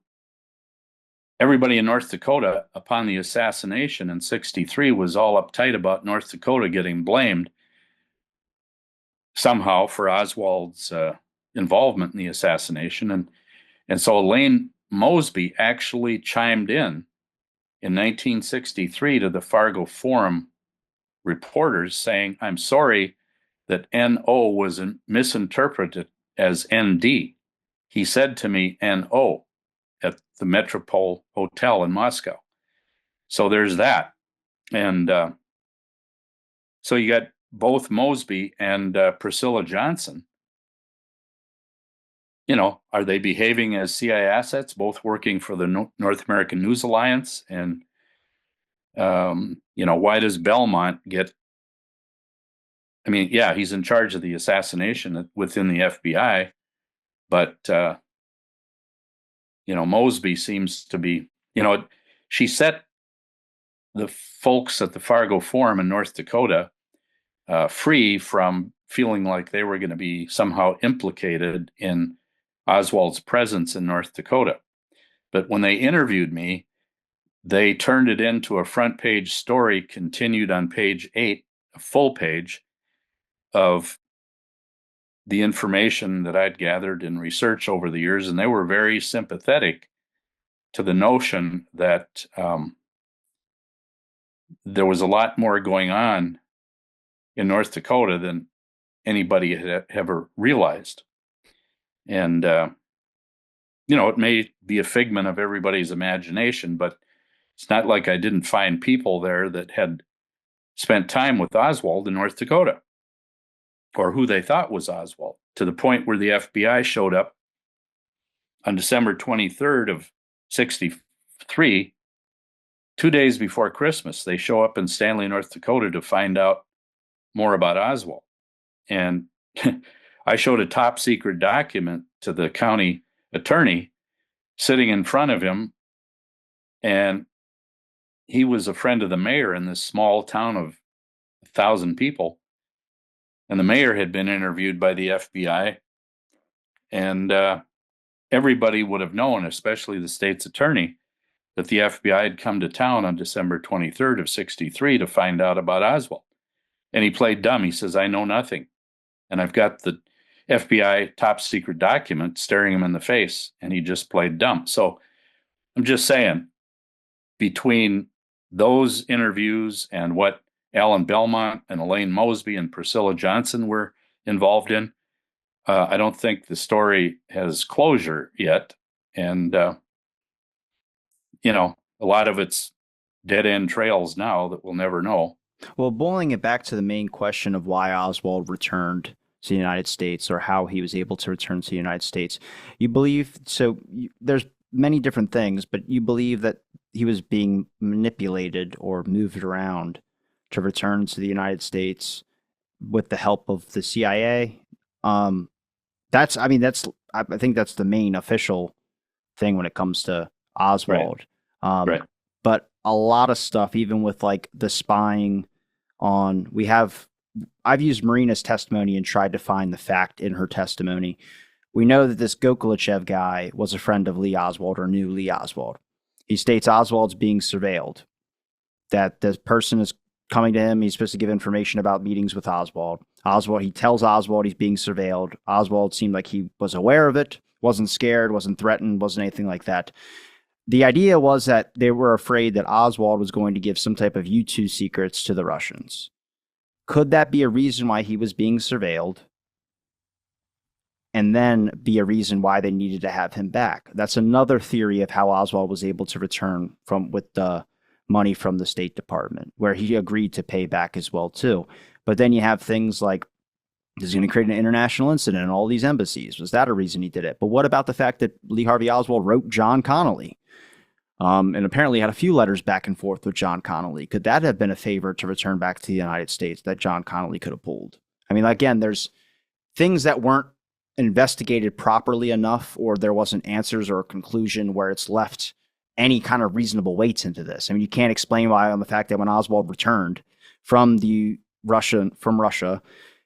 everybody in North Dakota upon the assassination in '63 was all uptight about North Dakota getting blamed somehow for Oswald's involvement in the assassination. And so Elaine Mosby actually chimed in 1963 to the Fargo Forum reporters saying, I'm sorry that NO was misinterpreted as ND. He said to me NO at the Metropole Hotel in Moscow. So there's that. And so you got both Mosby and Priscilla Johnson. You know, are they behaving as CIA assets, both working for the North American News Alliance? And, you know, why does Belmont get, I mean, yeah, he's in charge of the assassination within the FBI, but, you know, Mosby seems to be, you know, she set the folks at the Fargo Forum in North Dakota free from feeling like they were going to be somehow implicated in Oswald's presence in North Dakota. But when they interviewed me, they turned it into a front page story, continued on page 8, a full page of the information that I'd gathered in research over the years. And they were very sympathetic to the notion that there was a lot more going on in North Dakota than anybody had ever realized. And, you know, it may be a figment of everybody's imagination, but it's not like I didn't find people there that had spent time with Oswald in North Dakota, or who they thought was Oswald, to the point where the FBI showed up on December 23rd of 63, 2 days before Christmas. They show up in Stanley, North Dakota to find out more about Oswald. And I showed a top secret document to the county attorney sitting in front of him, and he was a friend of the mayor in this small town of 1,000 people. And the mayor had been interviewed by the FBI, and everybody would have known, especially the state's attorney, that the FBI had come to town on December 23rd of 63 to find out about Oswald. And he played dumb. He says, I know nothing. And I've got the FBI top secret document staring him in the face, and he just played dumb. So I'm just saying, between those interviews and what Alan Belmont and Elaine Mosby and Priscilla Johnson were involved in, I don't think the story has closure yet. And, you know, a lot of it's dead end trails now that we'll never know. Well, boiling it back to the main question of why Oswald returned to the United States, or how he was able to return to the United States, you believe, there's many different things, but you believe that he was being manipulated or moved around to return to the United States with the help of the CIA. I think that's the main official thing when it comes to Oswald. Right. But a lot of stuff, even with like the spying on, I've used Marina's testimony and tried to find the fact in her testimony. We know that this Gokulachev guy was a friend of Lee Oswald, or knew Lee Oswald. He states Oswald's being surveilled, that this person is coming to him. He's supposed to give information about meetings with Oswald. He tells Oswald he's being surveilled. Oswald seemed like he was aware of it, wasn't scared, wasn't threatened, wasn't anything like that. The idea was that they were afraid that Oswald was going to give some type of U-2 secrets to the Russians. Could that be a reason why he was being surveilled, and then be a reason why they needed to have him back? That's another theory of how Oswald was able to return with the money from the State Department, where he agreed to pay back as well too. But then you have things like, he's going to create an international incident in all these embassies. Was that a reason he did it? But what about the fact that Lee Harvey Oswald wrote John Connolly? And apparently had a few letters back and forth with John Connolly. Could that have been a favor to return back to the United States that John Connolly could have pulled? I mean, again, there's things that weren't investigated properly enough, or there wasn't answers or a conclusion where it's left any kind of reasonable weights into this. I mean, you can't explain why on the fact that when Oswald returned from Russia,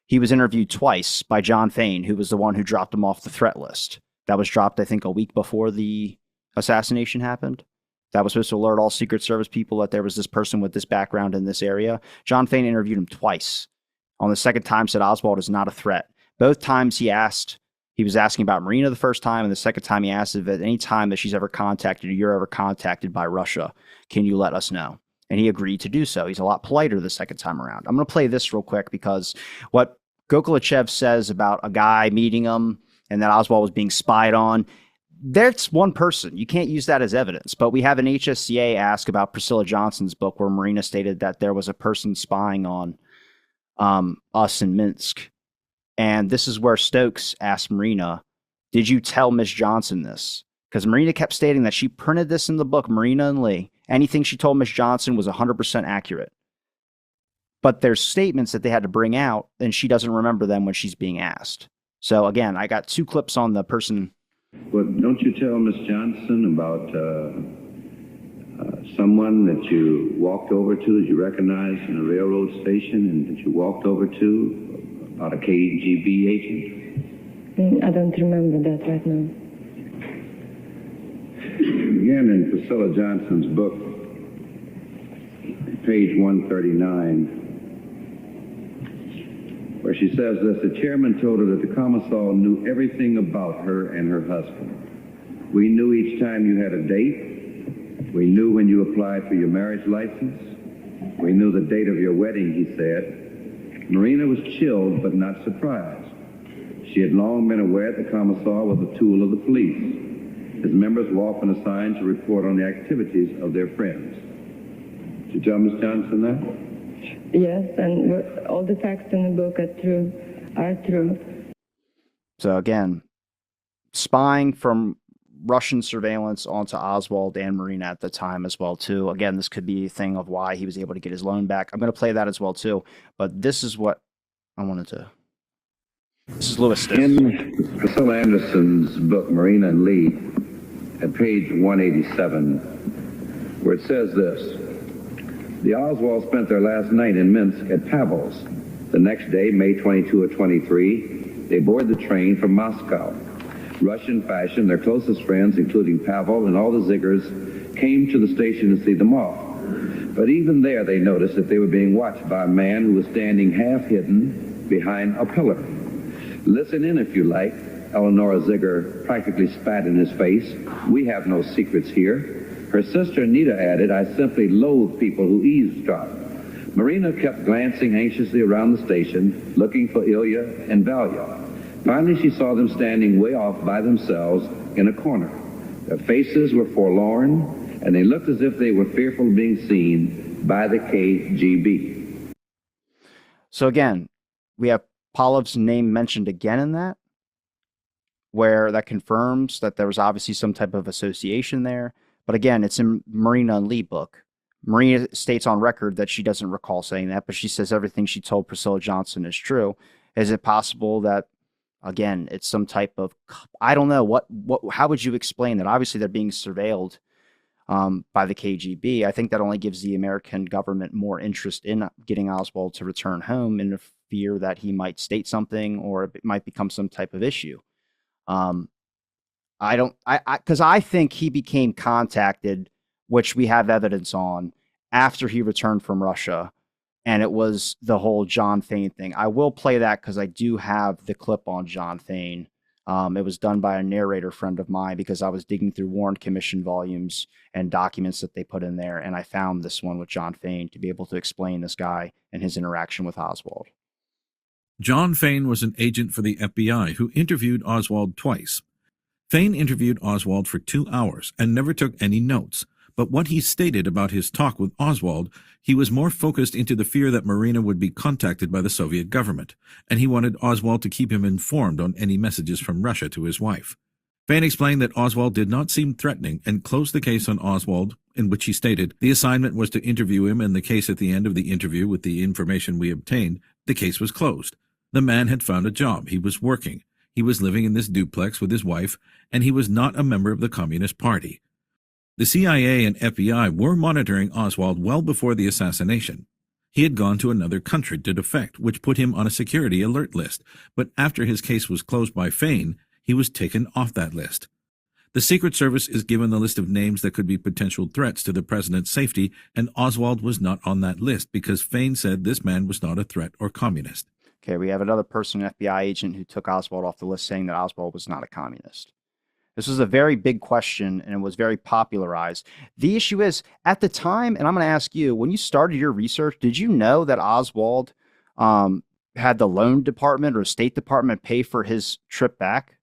he was interviewed twice by John Fain, who was the one who dropped him off the threat list. That was dropped, I think, a week before the assassination happened. That was supposed to alert all Secret Service people that there was this person with this background in this area. John Fain interviewed him twice. On the second time, said Oswald is not a threat. Both times he was asking about Marina the first time, and the second time he asked if at any time that she's ever contacted or you're ever contacted by Russia, can you let us know? And he agreed to do so. He's a lot politer the second time around. I'm going to play this real quick because what Gokulachev says about a guy meeting him and that Oswald was being spied on, that's one person. You can't use that as evidence. But we have an HSCA ask about Priscilla Johnson's book where Marina stated that there was a person spying on us in Minsk. And this is where Stokes asked Marina, did you tell Miss Johnson this? Because Marina kept stating that she printed this in the book, Marina and Lee. Anything she told Miss Johnson was 100% accurate. But there's statements that they had to bring out, and she doesn't remember them when she's being asked. So again, I got two clips on the person. Well, don't you tell Miss Johnson about someone that you walked over to, that you recognized in a railroad station, and that you walked over to about a KGB agent? I don't remember that right now. Again, in Priscilla Johnson's book, page 139, where she says this, the chairman told her that the commissar knew everything about her and her husband. We knew each time you had a date. We knew when you applied for your marriage license. We knew the date of your wedding, he said. Marina was chilled but not surprised. She had long been aware that the commissar was a tool of the police. His members were often assigned to report on the activities of their friends. Did you tell Miss Johnson that? Yes, and all the facts in the book are true. So again, spying from Russian surveillance onto Oswald and Marina at the time as well, too. Again, this could be a thing of why he was able to get his loan back. I'm going to play that as well, too. But this is what I wanted to... This is Lewis. In Priscilla Anderson's book, Marina and Lee, at page 187, where it says this, the Oswalds spent their last night in Minsk at Pavel's. The next day, May 22 or 23, they board the train from Moscow. Russian fashion, their closest friends, including Pavel and all the Ziggers, came to the station to see them off. But even there, they noticed that they were being watched by a man who was standing half-hidden behind a pillar. Listen in if you like. Eleonora Zigger practically spat in his face. We have no secrets here. Her sister Nita added, I simply loathe people who eavesdrop. Marina kept glancing anxiously around the station, looking for Ilya and Valya. Finally, she saw them standing way off by themselves in a corner. Their faces were forlorn, and they looked as if they were fearful of being seen by the KGB. So again, we have Polov's name mentioned again in that, where that confirms that there was obviously some type of association there. But again, it's in Marina and Lee book. Marina states on record that she doesn't recall saying that, but she says everything she told Priscilla Johnson is true. Is it possible that, again, it's some type of, I don't know, how would you explain that? Obviously, they're being surveilled by the KGB. I think that only gives the American government more interest in getting Oswald to return home in the fear that he might state something or it might become some type of issue. Because I think he became contacted, which we have evidence on, after he returned from Russia, and it was the whole John Thane thing. I will play that because I do have the clip on John Thane. It was done by a narrator friend of mine because I was digging through Warren Commission volumes and documents that they put in there, and I found this one with John Thane to be able to explain this guy and his interaction with Oswald. John Thane was an agent for the FBI who interviewed Oswald twice. Thane interviewed Oswald for 2 hours and never took any notes, but what he stated about his talk with Oswald, he was more focused into the fear that Marina would be contacted by the Soviet government, and he wanted Oswald to keep him informed on any messages from Russia to his wife. Thane explained that Oswald did not seem threatening and closed the case on Oswald, in which he stated, the assignment was to interview him and the case at the end of the interview with the information we obtained, the case was closed. The man had found a job, he was working. He was living in this duplex with his wife, and he was not a member of the Communist Party. The CIA and FBI were monitoring Oswald well before the assassination. He had gone to another country to defect, which put him on a security alert list, but after his case was closed by Thane, he was taken off that list. The Secret Service is given the list of names that could be potential threats to the president's safety, and Oswald was not on that list because Thane said this man was not a threat or communist. Okay, we have another person, an FBI agent, who took Oswald off the list, saying that Oswald was not a communist. This was a very big question, and it was very popularized. The issue is, at the time, and I'm going to ask you, when you started your research, did you know that Oswald had the loan department or State Department pay for his trip back?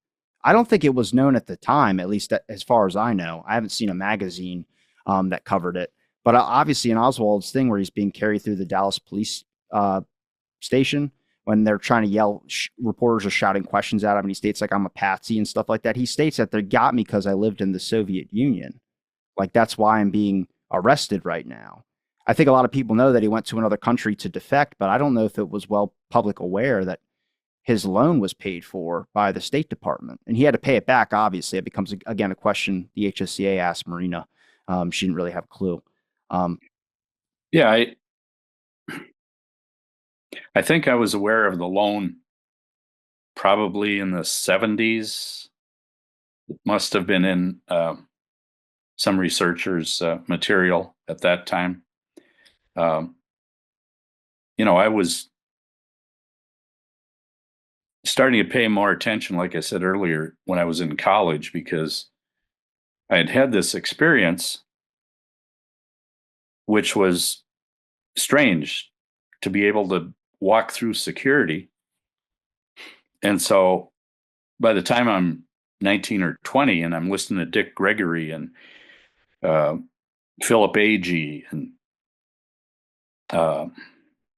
I don't think it was known at the time, at least as far as I know. I haven't seen a magazine that covered it. But obviously, in Oswald's thing where he's being carried through the Dallas police station when they're trying to yell, reporters are shouting questions at him, and he states like, I'm a patsy and stuff like that. He states that they got me because I lived in the Soviet Union. Like, that's why I'm being arrested right now. I think a lot of people know that he went to another country to defect, but I don't know if it was well public aware that his loan was paid for by the State Department, and he had to pay it back. Obviously, it becomes again a question the HSCA asked Marina. She didn't really have a clue. Yeah, I think I was aware of the loan probably in the 70s. It must have been in some researchers' material at that time. I was starting to pay more attention, like I said earlier, when I was in college, because I had had this experience, which was strange to be able to walk through security. And so by the time I'm 19 or 20 and I'm listening to Dick Gregory and Philip Agee and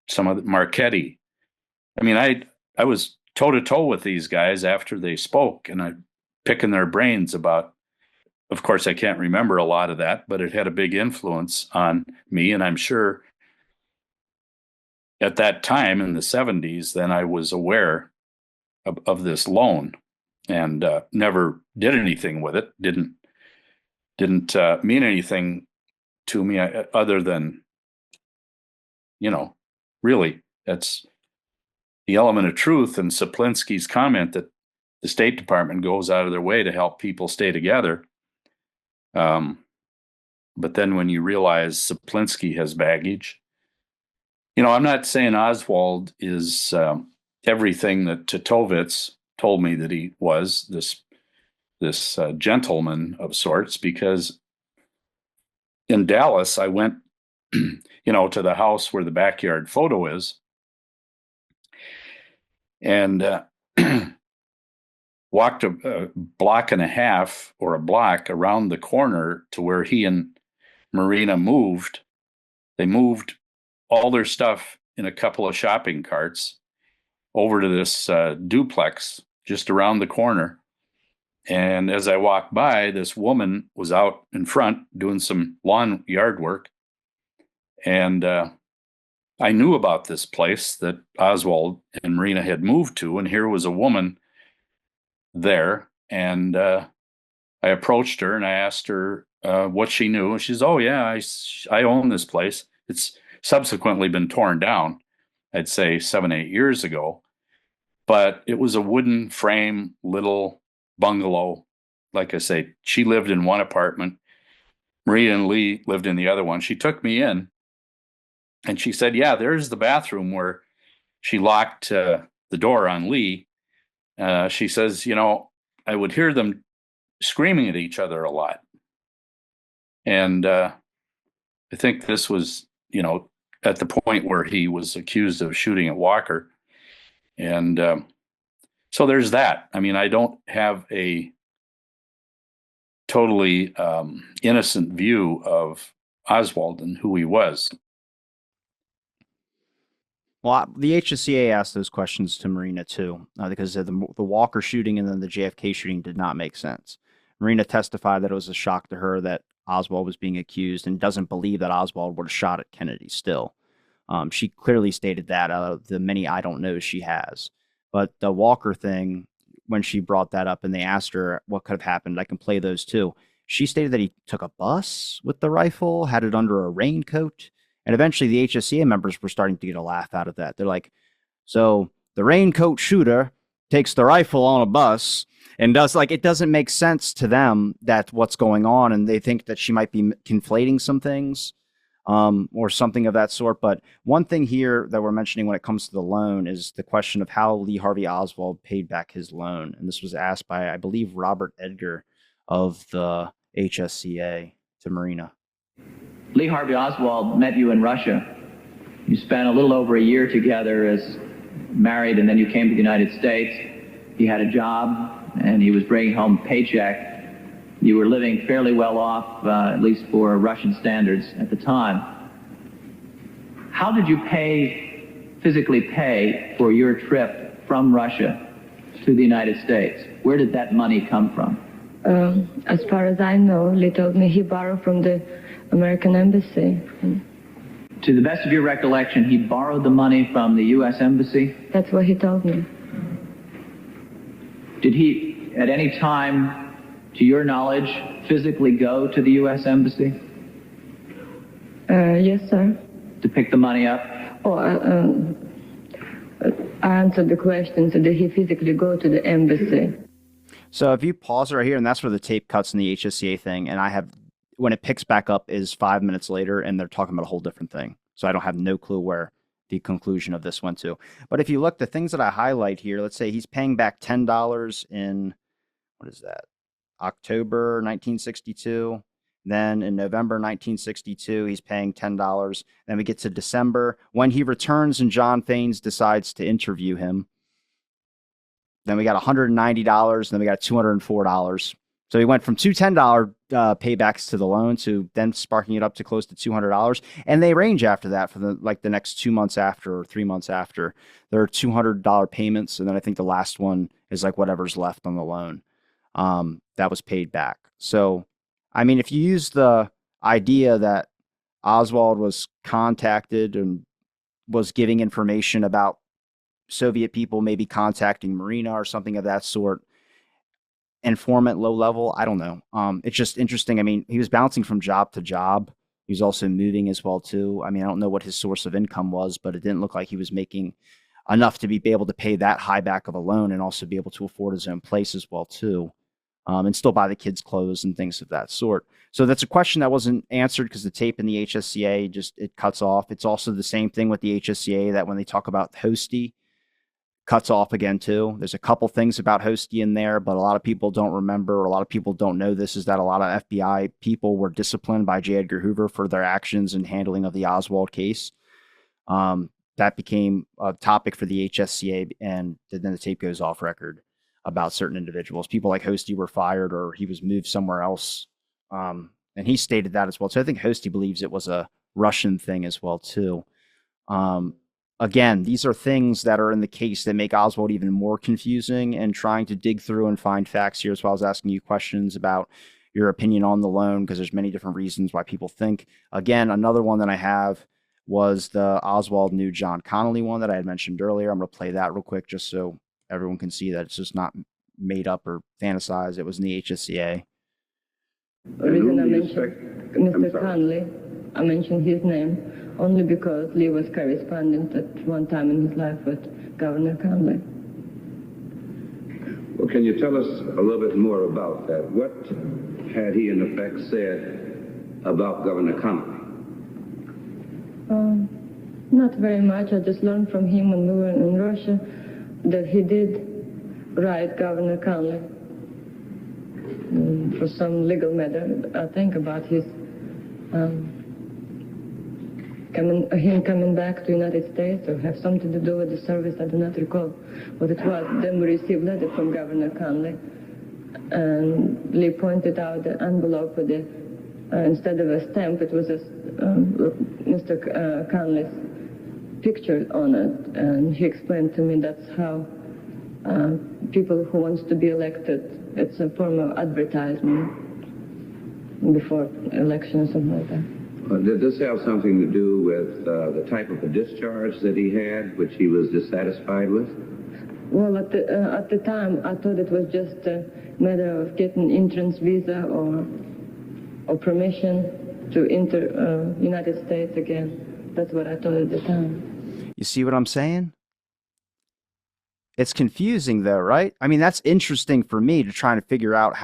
some of the Marchetti, I mean, I was toe-to-toe with these guys after they spoke, and I'm picking their brains about, of course, I can't remember a lot of that, but it had a big influence on me, and I'm sure at that time in the 70s, then I was aware of this loan and never did anything with it. Didn't mean anything to me other than, really, that's the element of truth. And Saplinsky's comment that the State Department goes out of their way to help people stay together. But then when you realize Saplinsky has baggage, I'm not saying Oswald is everything that Titovets told me that he was, this gentleman of sorts, because in Dallas, I went, to the house where the backyard photo is, and walked a block and a half or a block around the corner to where he and Marina moved. They moved all their stuff in a couple of shopping carts over to this duplex just around the corner. And as I walked by, this woman was out in front doing some lawn yard work. And I knew about this place that Oswald and Marina had moved to. And here was a woman there. And I approached her and I asked her what she knew. And she says, oh, yeah, I own this place. It's subsequently been torn down, I'd say 7-8 years ago. But it was a wooden frame little bungalow. Like I say, she lived in one apartment. Maria and Lee lived in the other one. She took me in and she said, yeah, there's the bathroom where she locked the door on Lee. She says, I would hear them screaming at each other a lot. And I think this was, at the point where he was accused of shooting at Walker. And so there's that. I mean, I don't have a totally innocent view of Oswald and who he was. Well, the HSCA asked those questions to Marina too, because the Walker shooting and then the JFK shooting did not make sense. Marina testified that it was a shock to her that Oswald was being accused and doesn't believe that Oswald would have shot at Kennedy still. She clearly stated that out of the many I don't knows she has. But the Walker thing, when she brought that up and they asked her what could have happened, I can play those too. She stated that he took a bus with the rifle, had it under a raincoat. And eventually the HSCA members were starting to get a laugh out of that. They're like, so the raincoat shooter takes the rifle on a bus and it doesn't make sense to them that what's going on. And they think that she might be conflating some things or something of that sort. But one thing here that we're mentioning when it comes to the loan is the question of how Lee Harvey Oswald paid back his loan. And this was asked by, I believe, Robert Edgar of the HSCA to Marina. Lee Harvey Oswald met you in Russia. You spent a little over a year together as married and then you came to the United States. He had a job and he was bringing home a paycheck. You were living fairly well off, at least for Russian standards at the time. How did you physically pay for your trip from Russia to the United States? Where did that money come from? As far as I know, Lee told me he borrowed from the American embassy. To the best of your recollection, he borrowed the money from the U.S. Embassy? That's what he told me. Did he, at any time, to your knowledge, physically go to the U.S. Embassy? Yes, sir. To pick the money up? Oh, I answered the question, so did he physically go to the embassy? So if you pause right here, and that's where the tape cuts in the HSCA thing, and I have, when it picks back up is 5 minutes later, and they're talking about a whole different thing. So I don't have no clue where the conclusion of this went to. But if you look, the things that I highlight here, let's say he's paying back $10 in, what is that, October 1962. Then in November 1962, he's paying $10. Then we get to December when he returns and John Faines decides to interview him. Then we got $190. Then we got $204. So he went from two $10 paybacks to the loan to then sparking it up to close to $200. And they range after that for the next 2 months after or 3 months after. There are $200 payments. And then I think the last one is like whatever's left on the loan that was paid back. So, I mean, if you use the idea that Oswald was contacted and was giving information about Soviet people maybe contacting Marina or something of that sort, informant low level, I don't know. It's just interesting. I mean, he was bouncing from job to job. He was also moving as well too. I mean, I don't know what his source of income was, but it didn't look like he was making enough to be able to pay that high back of a loan and also be able to afford his own place as well too. And still buy the kids' clothes and things of that sort. So that's a question that wasn't answered because the tape in the HSCA it cuts off. It's also the same thing with the HSCA that when they talk about Hosty, cuts off again too. There's a couple things about Hosty in there, but a lot of people don't remember, or a lot of people don't know this, is that a lot of FBI people were disciplined by J. Edgar Hoover for their actions and handling of the Oswald case. That became a topic for the HSCA, and then the tape goes off record about certain individuals. People like Hosty were fired or he was moved somewhere else. And he stated that as well. So I think Hosty believes it was a Russian thing as well too. Again, these are things that are in the case that make Oswald even more confusing, and trying to dig through and find facts here as well as asking you questions about your opinion on the loan, because there's many different reasons why people think. Again, another one that I have was the Oswald knew John Connolly one that I had mentioned earlier. I'm going to play that real quick just so everyone can see that it's just not made up or fantasized. It was in the HSCA. The reason I mentioned Mr. Connolly, I mentioned his name only because Lee was correspondent at one time in his life with Governor Connolly. Well, can you tell us a little bit more about that? What had he in effect said about Governor Connolly? Not very much. I just learned from him when we were in Russia that he did write Governor Connolly for some legal matter, I think, about his him coming back to the United States or have something to do with the service. I do not recall what it was. Then we received a letter from Governor Connolly, and Lee pointed out the envelope with the instead of a stamp, it was Mr. Connolly's picture on it, and he explained to me that's how people who wants to be elected, it's a form of advertisement before election or something like that. Did this have something to do with the type of a discharge that he had, which he was dissatisfied with? Well, at the time, I thought it was just a matter of getting entrance visa or permission to enter United States again. That's what I thought at the time. You see what I'm saying? It's confusing though, right? I mean, that's interesting for me to try to figure out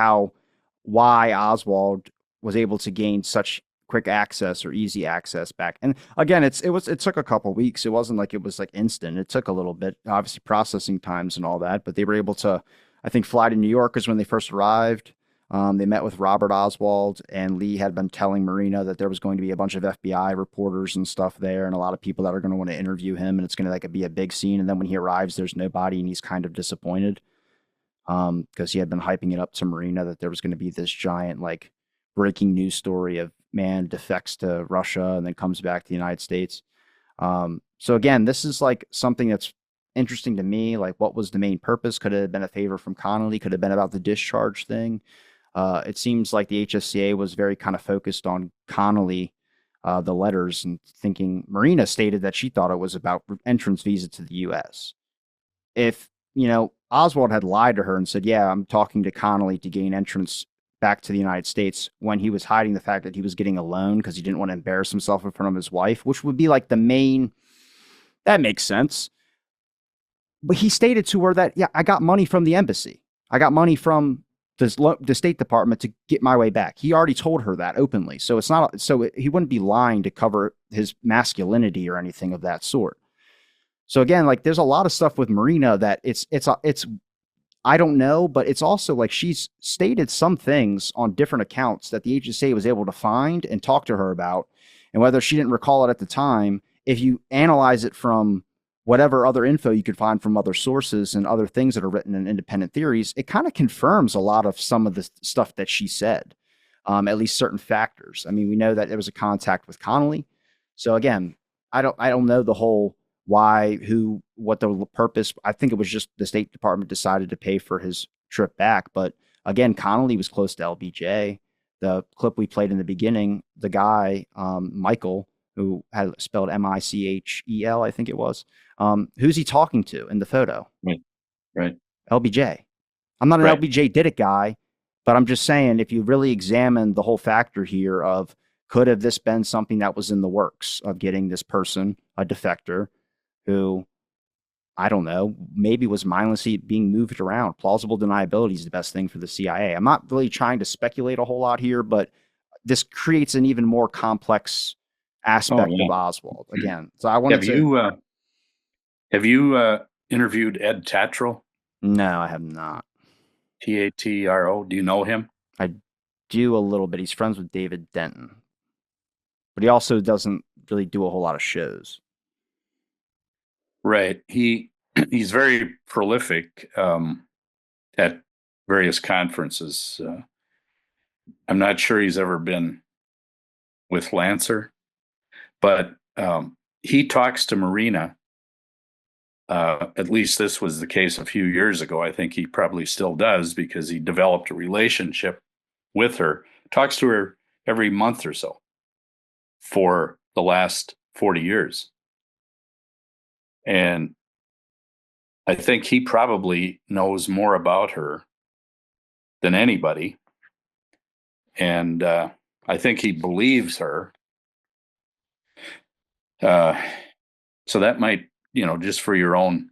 why Oswald was able to gain such quick access or easy access back. And again, it took a couple of weeks. It wasn't like it was like instant. It took a little bit, obviously processing times and all that, but they were able to, I think, fly to New York is when they first arrived. They met with Robert Oswald, and Lee had been telling Marina that there was going to be a bunch of FBI reporters and stuff there, and a lot of people that are going to want to interview him, and it's going to like be a big scene. And then when he arrives, there's nobody, and he's kind of disappointed because he had been hyping it up to Marina that there was going to be this giant like breaking news story of man defects to Russia and then comes back to the United States. So again, this is like something that's interesting to me. Like, what was the main purpose? Could it have been a favor from Connolly? Could it have been about the discharge thing? It seems like the HSCA was very kind of focused on Connolly, the letters, and thinking Marina stated that she thought it was about entrance visa to the U.S. If, Oswald had lied to her and said, yeah, I'm talking to Connolly to gain entrance back to the United States, when he was hiding the fact that he was getting a loan because he didn't want to embarrass himself in front of his wife, which would be like the main, that makes sense. But he stated to her that, yeah, I got money from the embassy. I got money from the State Department to get my way back. He already told her that openly. So it's not, he wouldn't be lying to cover his masculinity or anything of that sort. So again, like there's a lot of stuff with Marina that it's I don't know, but it's also like she's stated some things on different accounts that the HSA was able to find and talk to her about. And whether she didn't recall it at the time, if you analyze it from whatever other info you could find from other sources and other things that are written in independent theories, it kind of confirms a lot of some of the stuff that she said, at least certain factors. I mean, we know that there was a contact with Connolly. So again, I don't know the whole why, who, what the purpose. I think it was just the State Department decided to pay for his trip back. But again, Connolly was close to LBJ. The clip we played in the beginning, the guy, Michael, who had spelled Michel, I think it was. Who's he talking to in the photo? Right. LBJ. I'm not an LBJ did it guy, but I'm just saying, if you really examine the whole factor here of, could have this been something that was in the works of getting this person, a defector, who, I don't know, maybe was mindlessly being moved around. Plausible deniability is the best thing for the CIA. I'm not really trying to speculate a whole lot here, but this creates an even more complex aspect of Oswald again. So I wanted have you interviewed Ed Tatro? No, I have not. Tatro. Do you know him? I do a little bit. He's friends with David Denton, but he also doesn't really do a whole lot of shows. Right. He's very prolific at various conferences. I'm not sure he's ever been with Lancer, but he talks to Marina. At least this was the case a few years ago. I think he probably still does, because he developed a relationship with her. Talks to her every month or so for the last 40 years. And I think he probably knows more about her than anybody. And I think he believes her. So that might, just for your own.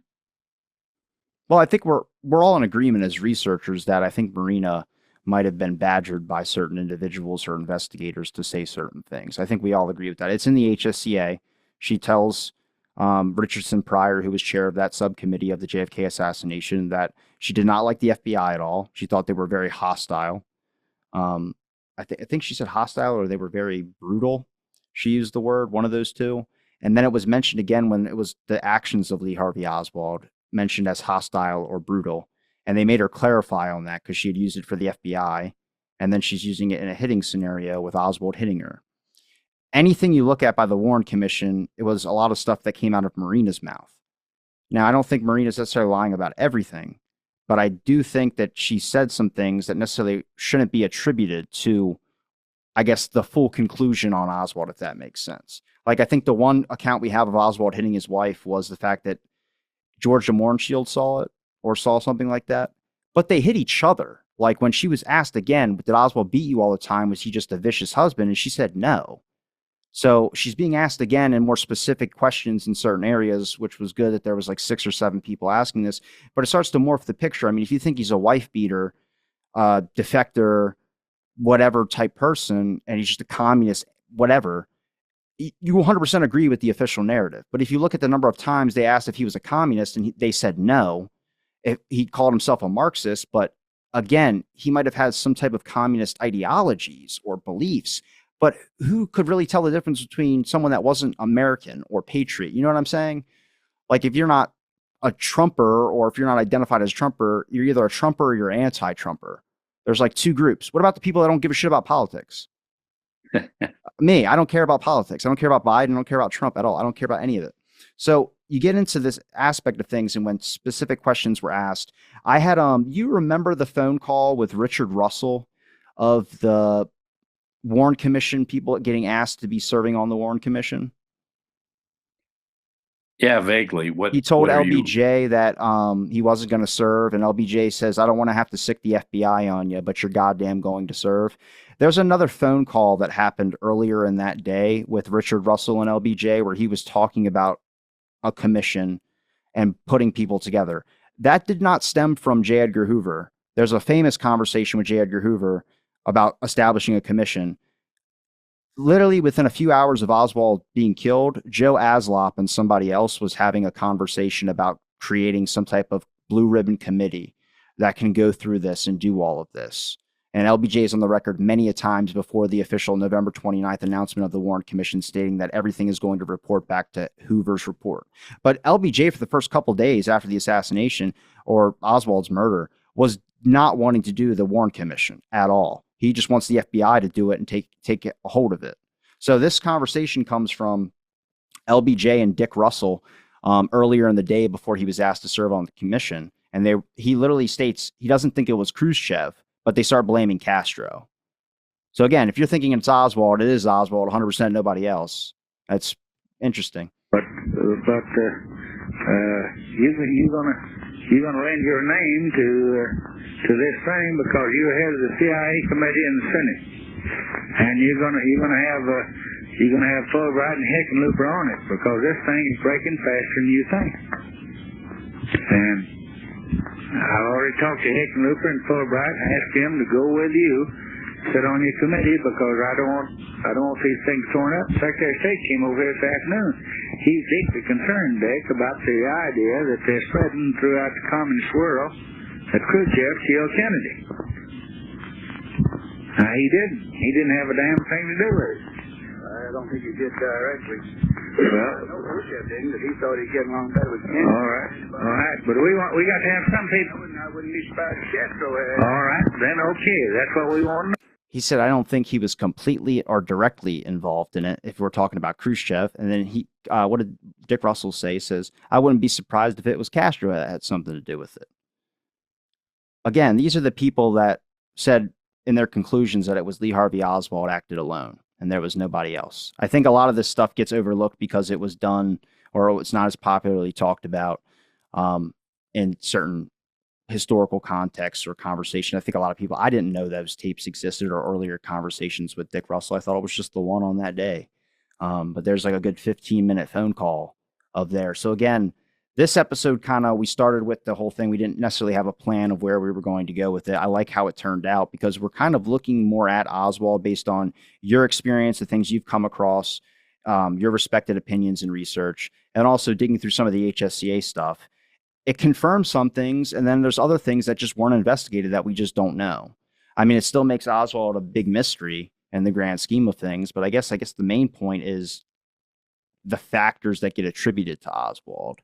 Well, I think we're all in agreement as researchers that I think Marina might have been badgered by certain individuals or investigators to say certain things. I think we all agree with that. It's in the HSCA. She tells Richardson Pryor, who was chair of that subcommittee of the JFK assassination, that she did not like the FBI at all. She thought they were very hostile. I think she said hostile, or they were very brutal. She used the word, one of those two. And then it was mentioned again when it was the actions of Lee Harvey Oswald mentioned as hostile or brutal. And they made her clarify on that because she had used it for the FBI. And then she's using it in a hitting scenario with Oswald hitting her. Anything you look at by the Warren Commission, it was a lot of stuff that came out of Marina's mouth. Now, I don't think Marina's necessarily lying about everything, but I do think that she said some things that necessarily shouldn't be attributed to, I guess, the full conclusion on Oswald, if that makes sense. Like, I think the one account we have of Oswald hitting his wife was the fact that Georgia Mornshield saw it or saw something like that, but they hit each other. Like, when she was asked again, did Oswald beat you all the time? Was he just a vicious husband? And she said no. So she's being asked again in more specific questions in certain areas, which was good that there was like 6 or 7 people asking this, but it starts to morph the picture. I mean, if you think he's a wife beater, defector, whatever type person, and he's just a communist, whatever, you 100% agree with the official narrative. But if you look at the number of times they asked if he was a communist and they said no, if he called himself a Marxist, but again, he might have had some type of communist ideologies or beliefs, but who could really tell the difference between someone that wasn't American or patriot? You know what I'm saying? Like, if you're not a Trumper, or if you're not identified as a Trumper, you're either a Trumper or you're anti-Trumper. There's like two groups. What about the people that don't give a shit about politics? Me, I don't care about politics. I don't care about Biden. I don't care about Trump at all. I don't care about any of it. So you get into this aspect of things, and when specific questions were asked, I had you remember the phone call with Richard Russell of the Warren Commission people getting asked to be serving on the Warren Commission? Yeah, vaguely. He told LBJ that he wasn't going to serve, and LBJ says, "I don't want to have to sick the FBI on you, but you're goddamn going to serve." There's another phone call that happened earlier in that day with Richard Russell and LBJ where he was talking about a commission and putting people together. That did not stem from J. Edgar Hoover. There's a famous conversation with J. Edgar Hoover about establishing a commission. Literally within a few hours of Oswald being killed, Joe Aslop and somebody else was having a conversation about creating some type of blue ribbon committee that can go through this and do all of this. And LBJ is on the record many a times before the official November 29th announcement of the Warren Commission stating that everything is going to report back to Hoover's report. But LBJ, for the first couple of days after the assassination or Oswald's murder, was not wanting to do the Warren Commission at all. He just wants the FBI to do it and take a hold of it. So this conversation comes from LBJ and Dick Russell earlier in the day before he was asked to serve on the commission. And he literally states he doesn't think it was Khrushchev, but they start blaming Castro. So again, if you're thinking it's Oswald, it is Oswald, 100%, nobody else. That's interesting. But you're gonna lend your name to this thing because you're head of the CIA committee in the Senate, and you're gonna have Fulbright and Hickenlooper on it because this thing is breaking faster than you think. And I already talked to Hickenlooper and Fulbright and asked them to go with you, sit on your committee because I don't want these things torn up. Secretary of State came over here this afternoon. He's deeply concerned, Dick, about the idea that they're spreading throughout the communist world that Khrushchev killed Kennedy. He didn't. He didn't have a damn thing to do with it. I don't think he did directly. Well, no, Khrushchev didn't, but he thought he'd get along better with Kennedy. All right. But we got to have some people. I wouldn't be surprised if Castro had. All right, then okay. That's what we want to know. He said, I don't think he was completely or directly involved in it if we're talking about Khrushchev. And then what did Dick Russell say? He says, I wouldn't be surprised if it was Castro that had something to do with it. Again, these are the people that said in their conclusions that it was Lee Harvey Oswald acted alone and there was nobody else. I think a lot of this stuff gets overlooked because it was done or it's not as popularly talked about in certain historical context or conversation. I think a lot of people, I didn't know those tapes existed or earlier conversations with Dick Russell. I thought it was just the one on that day. But there's like a good 15-minute phone call of there. So again, this episode we started with the whole thing. We didn't necessarily have a plan of where we were going to go with it. I like how it turned out because we're kind of looking more at Oswald based on your experience, the things you've come across, your respected opinions and research, and also digging through some of the HSCA stuff. It confirms some things, and then there's other things that just weren't investigated that we just don't know. I mean, it still makes Oswald a big mystery in the grand scheme of things, but I guess the main point is the factors that get attributed to Oswald.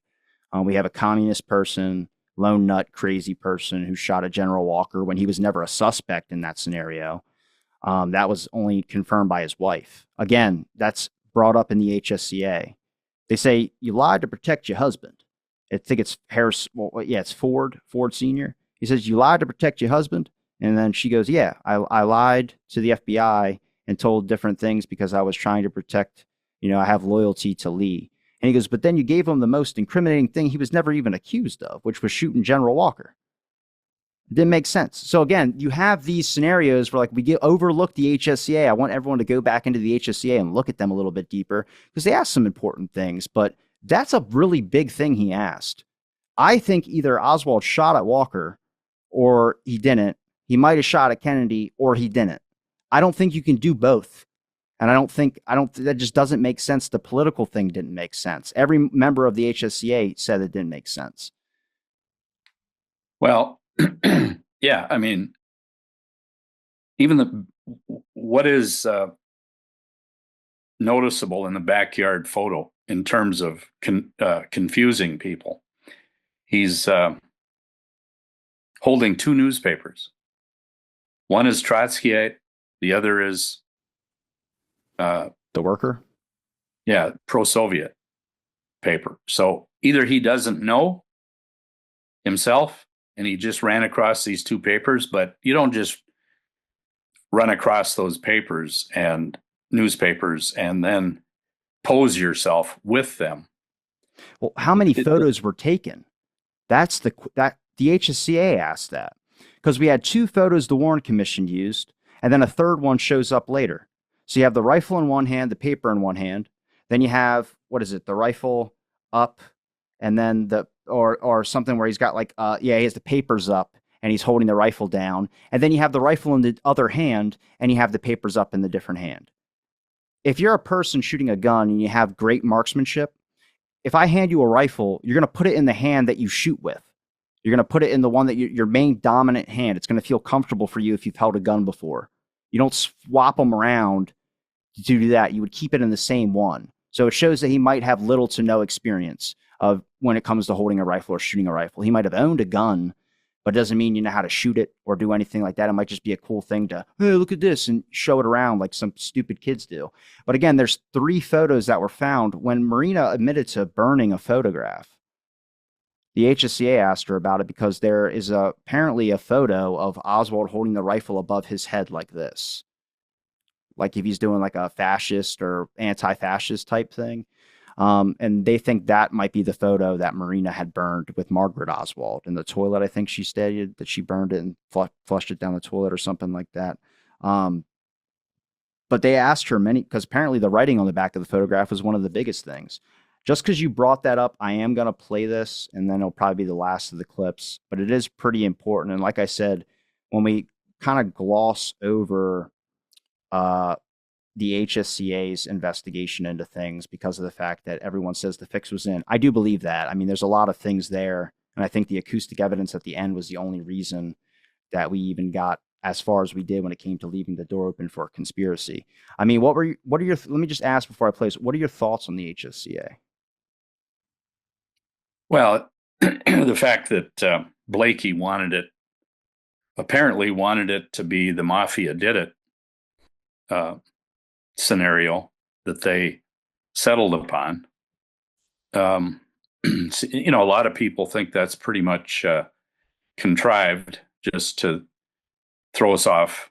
We have a communist person, lone nut, crazy person who shot at General Walker when he was never a suspect in that scenario. That was only confirmed by his wife. Again, that's brought up in the HSCA. They say, you lied to protect your husband. I think it's Harris. Well, yeah, it's Ford Sr. He says, you lied to protect your husband. And then she goes, yeah, I lied to the FBI and told different things because I was trying to protect, I have loyalty to Lee. And he goes, but then you gave him the most incriminating thing he was never even accused of, which was shooting General Walker. It didn't make sense. So again, you have these scenarios where we overlook the HSCA. I want everyone to go back into the HSCA and look at them a little bit deeper because they asked some important things, but that's a really big thing he asked. I think either Oswald shot at Walker or he didn't. He might have shot at Kennedy or he didn't. I don't think you can do both. And that just doesn't make sense. The political thing didn't make sense. Every member of the HSCA said it didn't make sense. Well, Yeah, I mean, even what is noticeable in the backyard photo in terms of confusing people. He's holding two newspapers. One is Trotskyite, the other is The Worker. Yeah, pro-Soviet paper. So either he doesn't know himself and he just ran across these two papers, but you don't just run across those papers and newspapers and then pose yourself with them. Well, how many photos were taken? That's the HSCA asked that, because we had two photos the Warren Commission used, and then a third one shows up later. So you have the rifle in one hand, the paper in one hand. Then you have, what is it, the rifle up, and then or something where he's got like he has the papers up and he's holding the rifle down, and then you have the rifle in the other hand and you have the papers up in the different hand. If you're a person shooting a gun and you have great marksmanship, if I hand you a rifle, you're going to put it in the hand that you shoot with. You're going to put it in the one that your main dominant hand. It's going to feel comfortable for you if you've held a gun before. You don't swap them around to do that. You would keep it in the same one. So it shows that he might have little to no experience of when it comes to holding a rifle or shooting a rifle. He might have owned a gun, but it doesn't mean you know how to shoot it or do anything like that. It might just be a cool thing to, hey, look at this, and show it around like some stupid kids do. But again, there's 3 photos that were found. When Marina admitted to burning a photograph, the HSCA asked her about it because there is apparently a photo of Oswald holding the rifle above his head like this. Like if he's doing like a fascist or anti-fascist type thing. And they think that might be the photo that Marina had burned with Margaret Oswald in the toilet. I think she stated that she burned it and flushed it down the toilet or something like that. But they asked her because apparently the writing on the back of the photograph was one of the biggest things. Just because you brought that up, I am going to play this, and then it'll probably be the last of the clips. But it is pretty important. And like I said, when we kind of gloss over the HSCA's investigation into things because of the fact that everyone says the fix was in, I do believe that. I mean, there's a lot of things there, and I think the acoustic evidence at the end was the only reason that we even got as far as we did when it came to leaving the door open for a conspiracy. I mean, what are your, let me just ask before I play this, what are your thoughts on the HSCA? Well, the fact that Blakey apparently wanted it to be the mafia did it scenario that they settled upon. A lot of people think that's pretty much contrived just to throw us off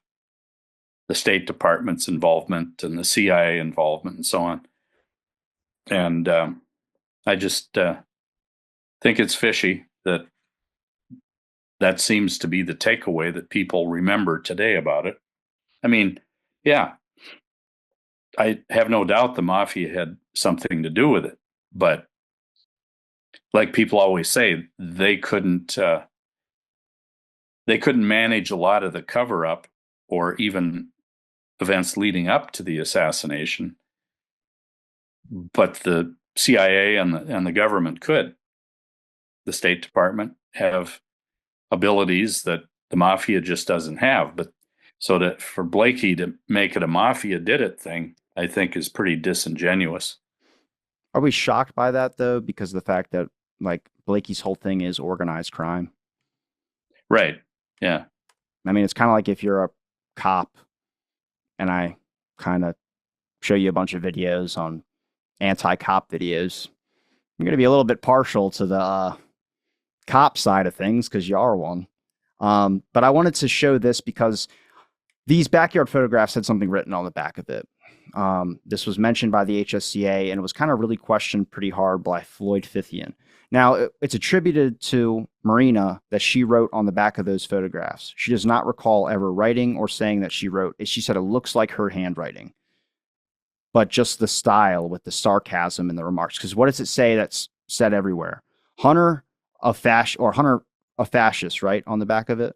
the State Department's involvement and the CIA involvement and so on. And I just think it's fishy that seems to be the takeaway that people remember today about it. I mean, yeah, I have no doubt the mafia had something to do with it, but like people always say, they couldn't manage a lot of the cover-up or even events leading up to the assassination, but the CIA and the government could. The State Department have abilities that the mafia just doesn't have. But so that for Blakey to make it a mafia did it thing, I think is pretty disingenuous. Are we shocked by that though? Because of the fact that like Blakey's whole thing is organized crime. Right. Yeah. I mean, it's kind of like if you're a cop and I kind of show you a bunch of videos on anti-cop videos, you're going to be a little bit partial to the cop side of things because you are one. But I wanted to show this because these backyard photographs had something written on the back of it. This was mentioned by the HSCA, and it was kind of really questioned pretty hard by Floyd Fithian. Now, it's attributed to Marina that she wrote on the back of those photographs. She does not recall ever writing or saying that she wrote. She said it looks like her handwriting, but just the style with the sarcasm in the remarks. Because what does it say that's said everywhere? Hunter a fascist, right? On the back of it.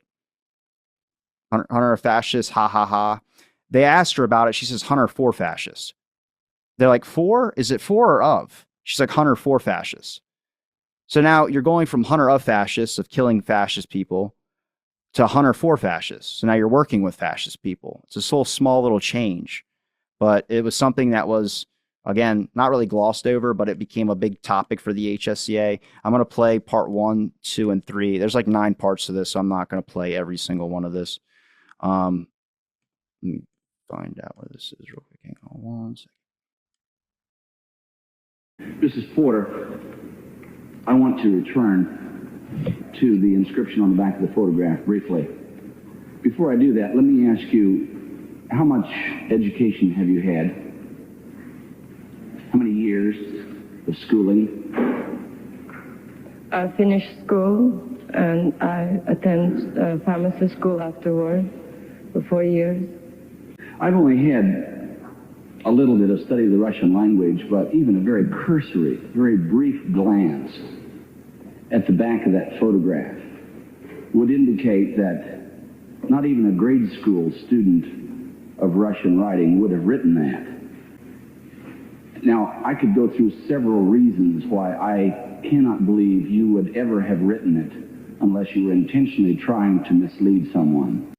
Hunter a fascist, ha ha ha. They asked her about it. She says Hunter for fascists. They're like, for? Is it for or of? She's like, Hunter for fascists. So now you're going from Hunter of fascists, of killing fascist people, to hunter for fascists. So now you're working with fascist people. It's a small little change, but it was something that was, again, not really glossed over, but it became a big topic for the HSCA. I'm going to play part 1, 2, and 3. There's like 9 parts to this, so I'm not going to play every single one of this. Let me find out where this is real quick. Hang on one second. Mrs. Porter, I want to return to the inscription on the back of the photograph briefly. Before I do that, let me ask you, how much education have you had? How many years of schooling? I finished school and I attended pharmacy school afterward for 4 years. I've only had a little bit of study of the Russian language, but even a very cursory, very brief glance at the back of that photograph would indicate that not even a grade school student of Russian writing would have written that. Now, I could go through several reasons why I cannot believe you would ever have written it unless you were intentionally trying to mislead someone.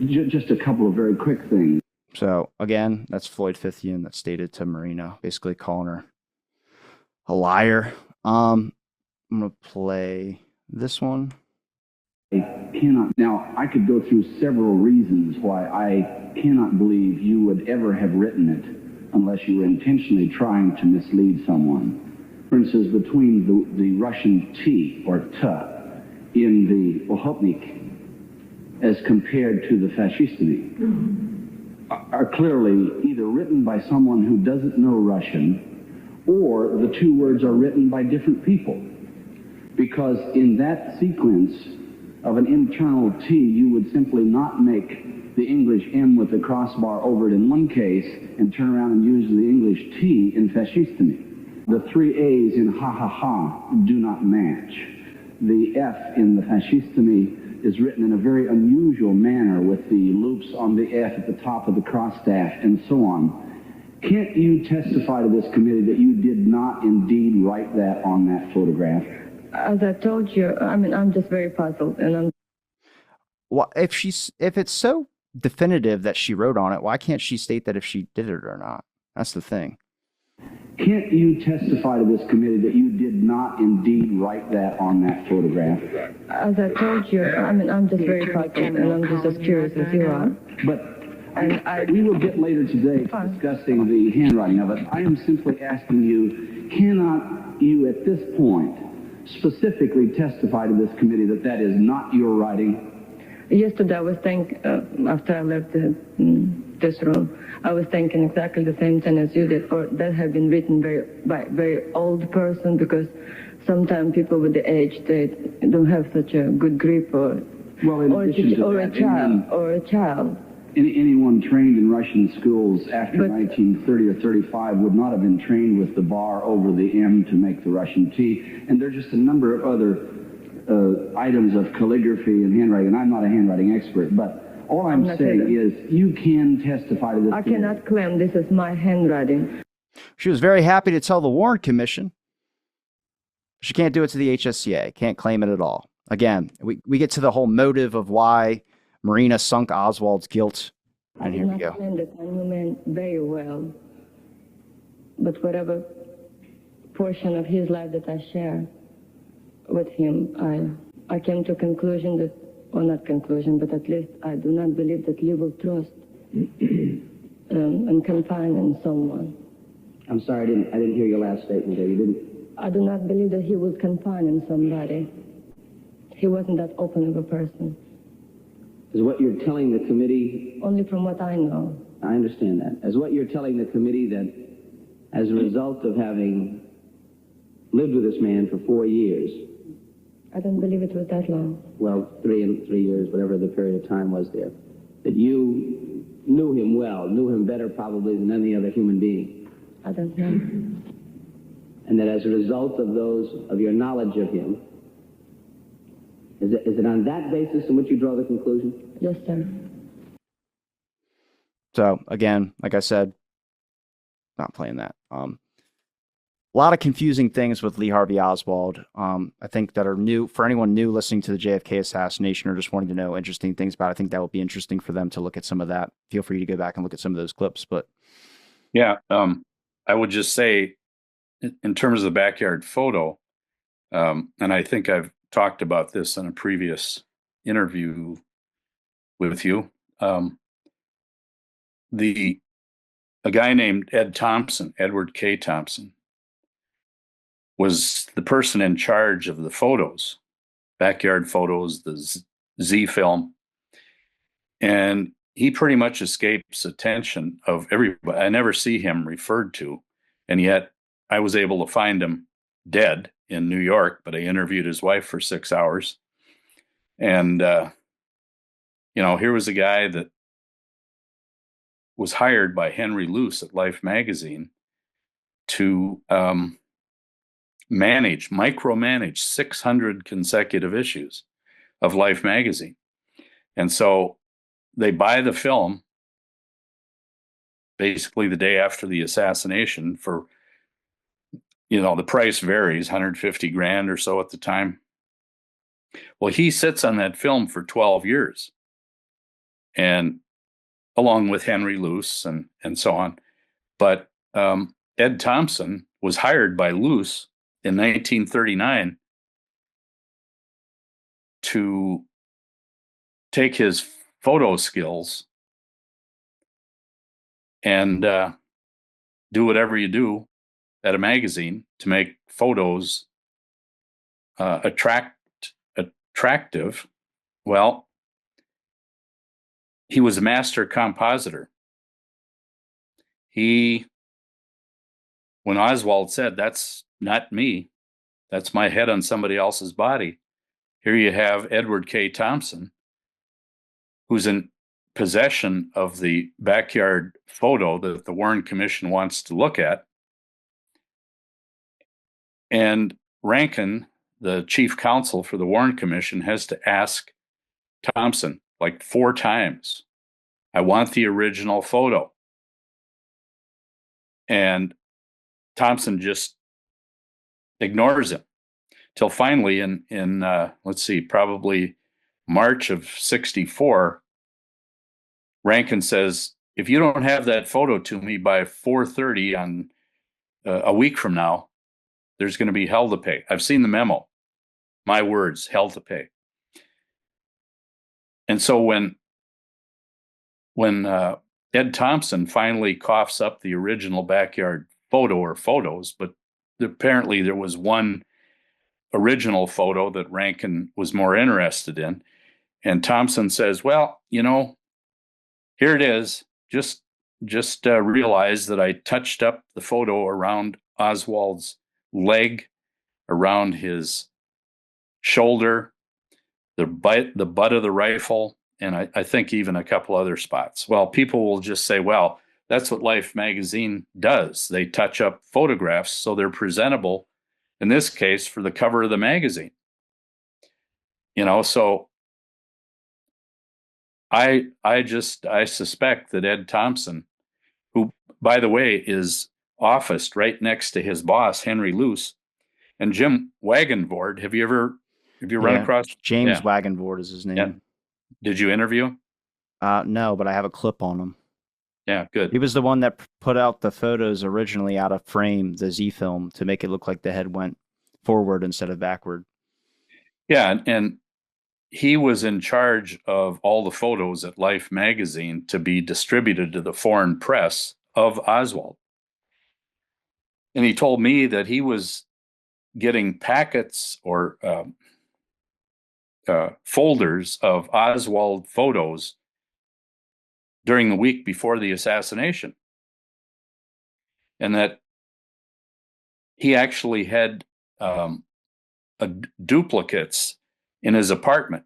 Just a couple of very quick things. So, again, that's Floyd Fithian that stated to Marina, basically calling her a liar. I'm going to play this one. I cannot. Now, I could go through several reasons why I cannot believe you would ever have written it unless you were intentionally trying to mislead someone. Differences between the Russian T or T in the Ohotnik as compared to the fascistany are clearly either written by someone who doesn't know Russian, or the two words are written by different people. Because in that sequence of an internal T, you would simply not make the English M with the crossbar over it in one case and turn around and use the English T in fascistany. The 3 A's in ha ha ha do not match. The F in the fascistany is written in a very unusual manner with the loops on the F at the top of the cross staff and so on. Can't you testify to this committee that you did not indeed write that on that photograph? As I told you, I mean, I'm just very puzzled, and I'm. Well, if it's so definitive that she wrote on it, why can't she state that if she did it or not? That's the thing. Can't you testify to this committee that you did not indeed write that on that photograph? As I told you, I mean, I'm just very puzzled, and I'm just as curious as you are. But we will get later today to discussing the handwriting of it. I am simply asking you, cannot you at this point specifically testify to this committee that that is not your writing? Yesterday I was thinking, after I left this room, I was thinking exactly the same thing as you did, or that had been written by very old person, because sometimes people with the age, they don't have such a good grip, or a child. Anyone trained in Russian schools after 1930 or 35 would not have been trained with the bar over the M to make the Russian T. And there's just a number of other items of calligraphy and handwriting. And I'm not a handwriting expert, but all I'm saying is you can testify to this. I cannot claim this is my handwriting. She was very happy to tell the Warren Commission. She can't do it to the HSCA. Can't claim it at all. Again, we get to the whole motive of why Marina sunk Oswald's guilt. And here we go. I knew man very well, but whatever portion of his life that I share with him, I came to a conclusion that, or not conclusion, but at least I do not believe that he will trust and confine in someone. I'm sorry, I didn't hear your last statement there. You didn't. I do not believe that he will confine in somebody. He wasn't that open of a person. Is what you're telling the committee? Only from what I know. I understand that. As what you're telling the committee that as a result of having lived with this man for 4 years. I don't believe it was that long. Well, 3 years, whatever the period of time was there. That you knew him well, knew him better probably than any other human being. I don't know. And that as a result of your knowledge of him, is it on that basis in which you draw the conclusion? Yes, sir. So again, like I said, not playing that. a lot of confusing things with Lee Harvey Oswald. I think that are new for anyone new listening to the JFK assassination or just wanting to know interesting things about it. I think that will be interesting for them to look at some of that. Feel free to go back and look at some of those clips. But yeah, I would just say, in terms of the backyard photo, and I think I've talked about this in a previous interview with you. A guy named Edward K. Thompson, was the person in charge of the photos, backyard photos, the Z film. And he pretty much escapes attention of everybody. I never see him referred to. And yet I was able to find him dead in New York, but I interviewed his wife for 6 hours. And, here was a guy that was hired by Henry Luce at Life magazine to micromanage 600 consecutive issues of Life magazine. And so they buy the film basically the day after the assassination for, the price varies, 150 grand or so at the time. Well, he sits on that film for 12 years, and along with Henry Luce and so on. But Ed Thompson was hired by Luce in 1939 to take his photo skills and do whatever you do at a magazine to make photos attractive. Well, he was a master compositor. When Oswald said, "That's not me, that's my head on somebody else's body," here you have Edward K. Thompson, who's in possession of the backyard photo that the Warren Commission wants to look at. And Rankin, the chief counsel for the Warren Commission, has to ask Thompson like 4 times, "I want the original photo." And Thompson just ignores him till finally in probably March of 1964, Rankin says, "If you don't have that photo to me by 4:30 on a week from now, there's going to be hell to pay." I've seen the memo. My words, hell to pay. And so when Ed Thompson finally coughs up the original backyard photo or photos, but apparently there was one original photo that Rankin was more interested in. And Thompson says, "Well, here it is. Just realize that I touched up the photo around Oswald's leg, around his shoulder, the butt of the rifle, and I think even a couple other spots." Well, people will just say, well, that's what Life magazine does. They touch up photographs so they're presentable, in this case, for the cover of the magazine. So I suspect that Ed Thompson, who, by the way, is officed right next to his boss, Henry Luce, and Jim Wagenvord. Have you run across James Wagenvord is his name? Yeah. Did you interview him? No, but I have a clip on him. Yeah, good. He was the one that put out the photos originally out of frame, the Z film, to make it look like the head went forward instead of backward. Yeah, and he was in charge of all the photos at Life magazine to be distributed to the foreign press of Oswald. And he told me that he was getting packets or folders of Oswald photos during the week before the assassination. And that he actually had duplicates in his apartment,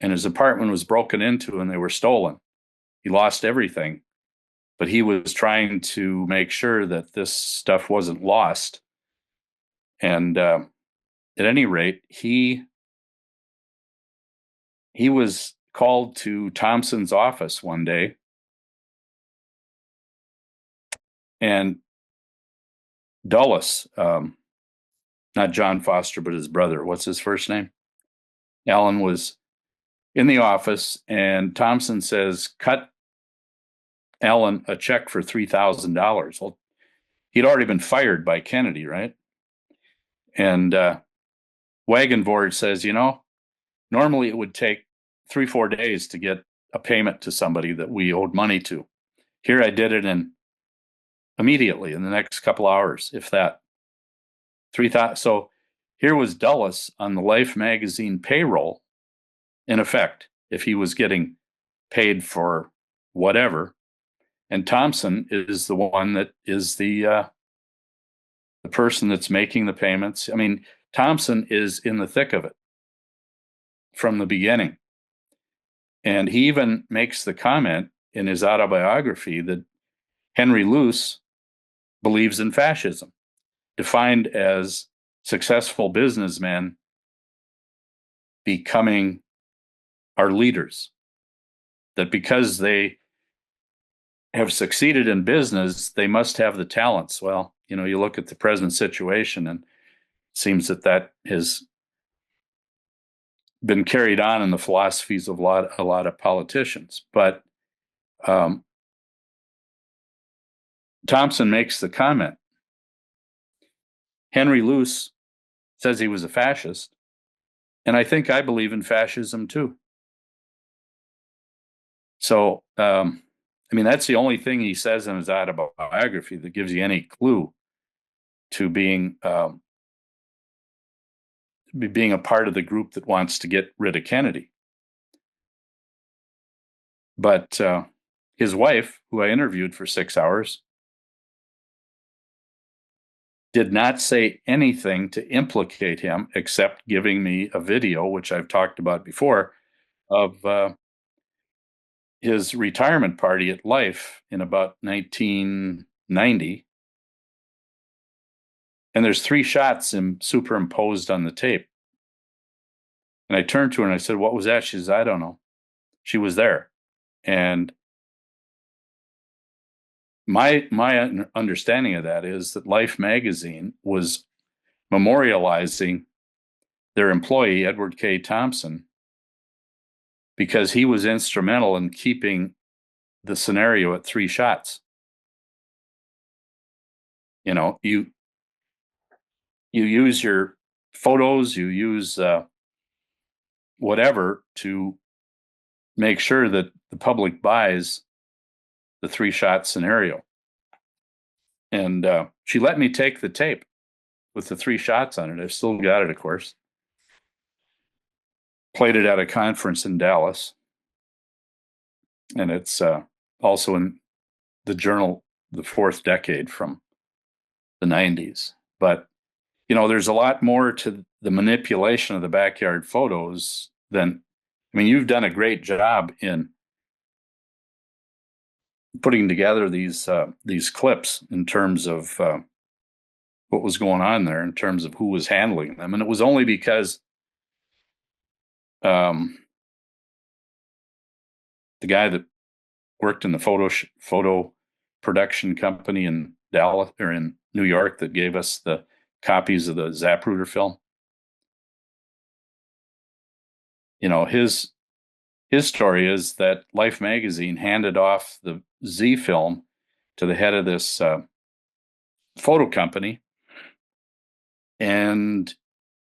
and his apartment was broken into and they were stolen. He lost everything, but he was trying to make sure that this stuff wasn't lost. And at any rate, he was called to Thompson's office one day, and Dulles, not John Foster, but his brother. What's his first name? Alan was in the office, and Thompson says, cut Alan a check for $3,000. Well, he'd already been fired by Kennedy, right? And Wagenvord says, normally it would take 3-4 days to get a payment to somebody that we owed money to. Here I did it immediately in the next couple hours, if that. 3,000. So here was Dulles on the Life magazine payroll, in effect, if he was getting paid for whatever. And Thompson is the one that is the person that's making the payments. I mean, Thompson is in the thick of it from the beginning. And he even makes the comment in his autobiography that Henry Luce believes in fascism, defined as successful businessmen becoming our leaders. That because they have succeeded in business, they must have the talents. Well, you look at the present situation, and it seems that has been carried on in the philosophies of a lot of politicians. But Thompson makes the comment, Henry Luce says he was a fascist, and I think I believe in fascism too. So, that's the only thing he says in his autobiography that gives you any clue to being a part of the group that wants to get rid of Kennedy. But his wife, who I interviewed for 6 hours, did not say anything to implicate him except giving me a video, which I've talked about before, of his retirement party at Life in about 1990. And there's 3 shots superimposed on the tape. And I turned to her and I said, what was that? She says, I don't know. She was there. And my understanding of that is that Life magazine was memorializing their employee, Edward K. Thompson, because he was instrumental in keeping the scenario at 3 shots. You use your photos, you use whatever to make sure that the public buys the 3-shot scenario. And she let me take the tape with the 3 shots on it. I've still got it, of course. Played it at a conference in Dallas. And it's also in the journal, The Fourth Decade, from the 90s. But, there's a lot more to the manipulation of the backyard photos than, you've done a great job in putting together these clips in terms of what was going on there, in terms of who was handling them. And it was only because the guy that worked in the photo production company in Dallas or in New York that gave us the copies of the Zapruder film, his story is that Life magazine handed off the Z film to the head of this photo company, and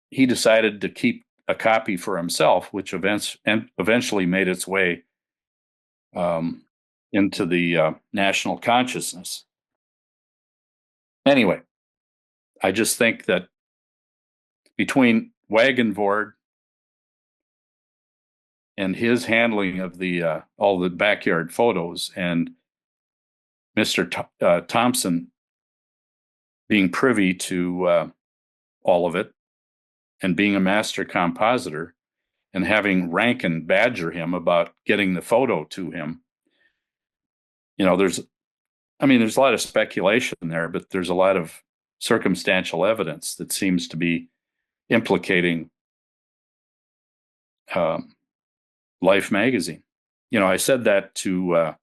he decided to keep a copy for himself, which eventually made its way into the national consciousness. Anyway, I just think that between Wagenvord and his handling of the all the backyard photos and Mr. Thompson being privy to all of it and being a master compositor and having Rankin badger him about getting the photo to him, there's a lot of speculation there, but there's a lot of circumstantial evidence that seems to be implicating Life magazine. I said that to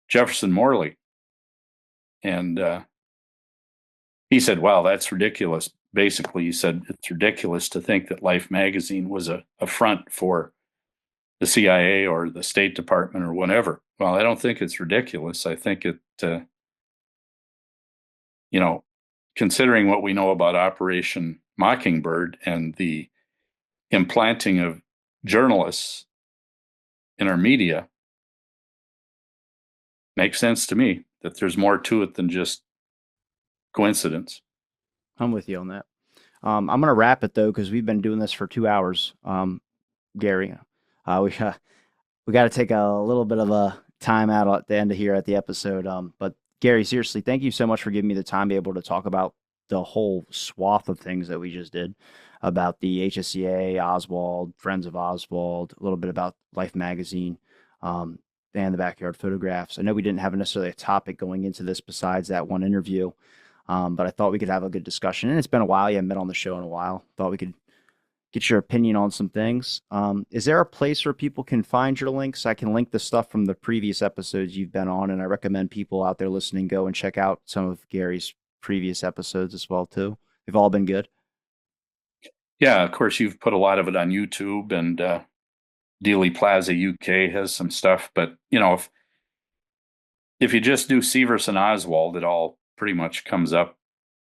Jefferson Morley, and he said, "Well, that's ridiculous." Basically, he said it's ridiculous to think that Life magazine was a front for the CIA or the State Department or whatever. Well, I don't think it's ridiculous. I think it, considering what we know about Operation Mockingbird and the implanting of journalists in our media, makes sense to me that there's more to it than just coincidence. I'm with you on that. I'm going to wrap it, though, because we've been doing this for 2 hours, Gary. We got to take a little bit of a time out at the end of here at the episode. But Gary, seriously, thank you so much for giving me the time to be able to talk about the whole swath of things that we just did about the HSCA, Oswald, Friends of Oswald, a little bit about Life magazine, and the backyard photographs. I know we didn't have necessarily a topic going into this besides that one interview, but I thought we could have a good discussion. And it's been a while. You haven't been on the show in a while. Thought we could get your opinion on some things. Is there a place where people can find your links? I can link the stuff from the previous episodes you've been on, and I recommend people out there listening go and check out some of Gary's previous episodes as well, too. They've all been good. Yeah, of course, you've put a lot of it on YouTube, and Dealey Plaza UK has some stuff. But, if you just do Severson Oswald, it all pretty much comes up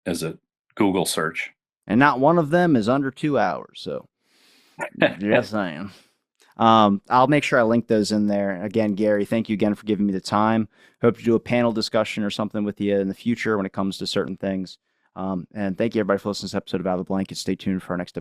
as a Google search. And not one of them is under 2 hours. So, yes, I am. I'll make sure I link those in there. Again, Gary, thank you again for giving me the time. Hope to do a panel discussion or something with you in the future when it comes to certain things. And thank you, everybody, for listening to this episode of Out of the Blanket. Stay tuned for our next episode.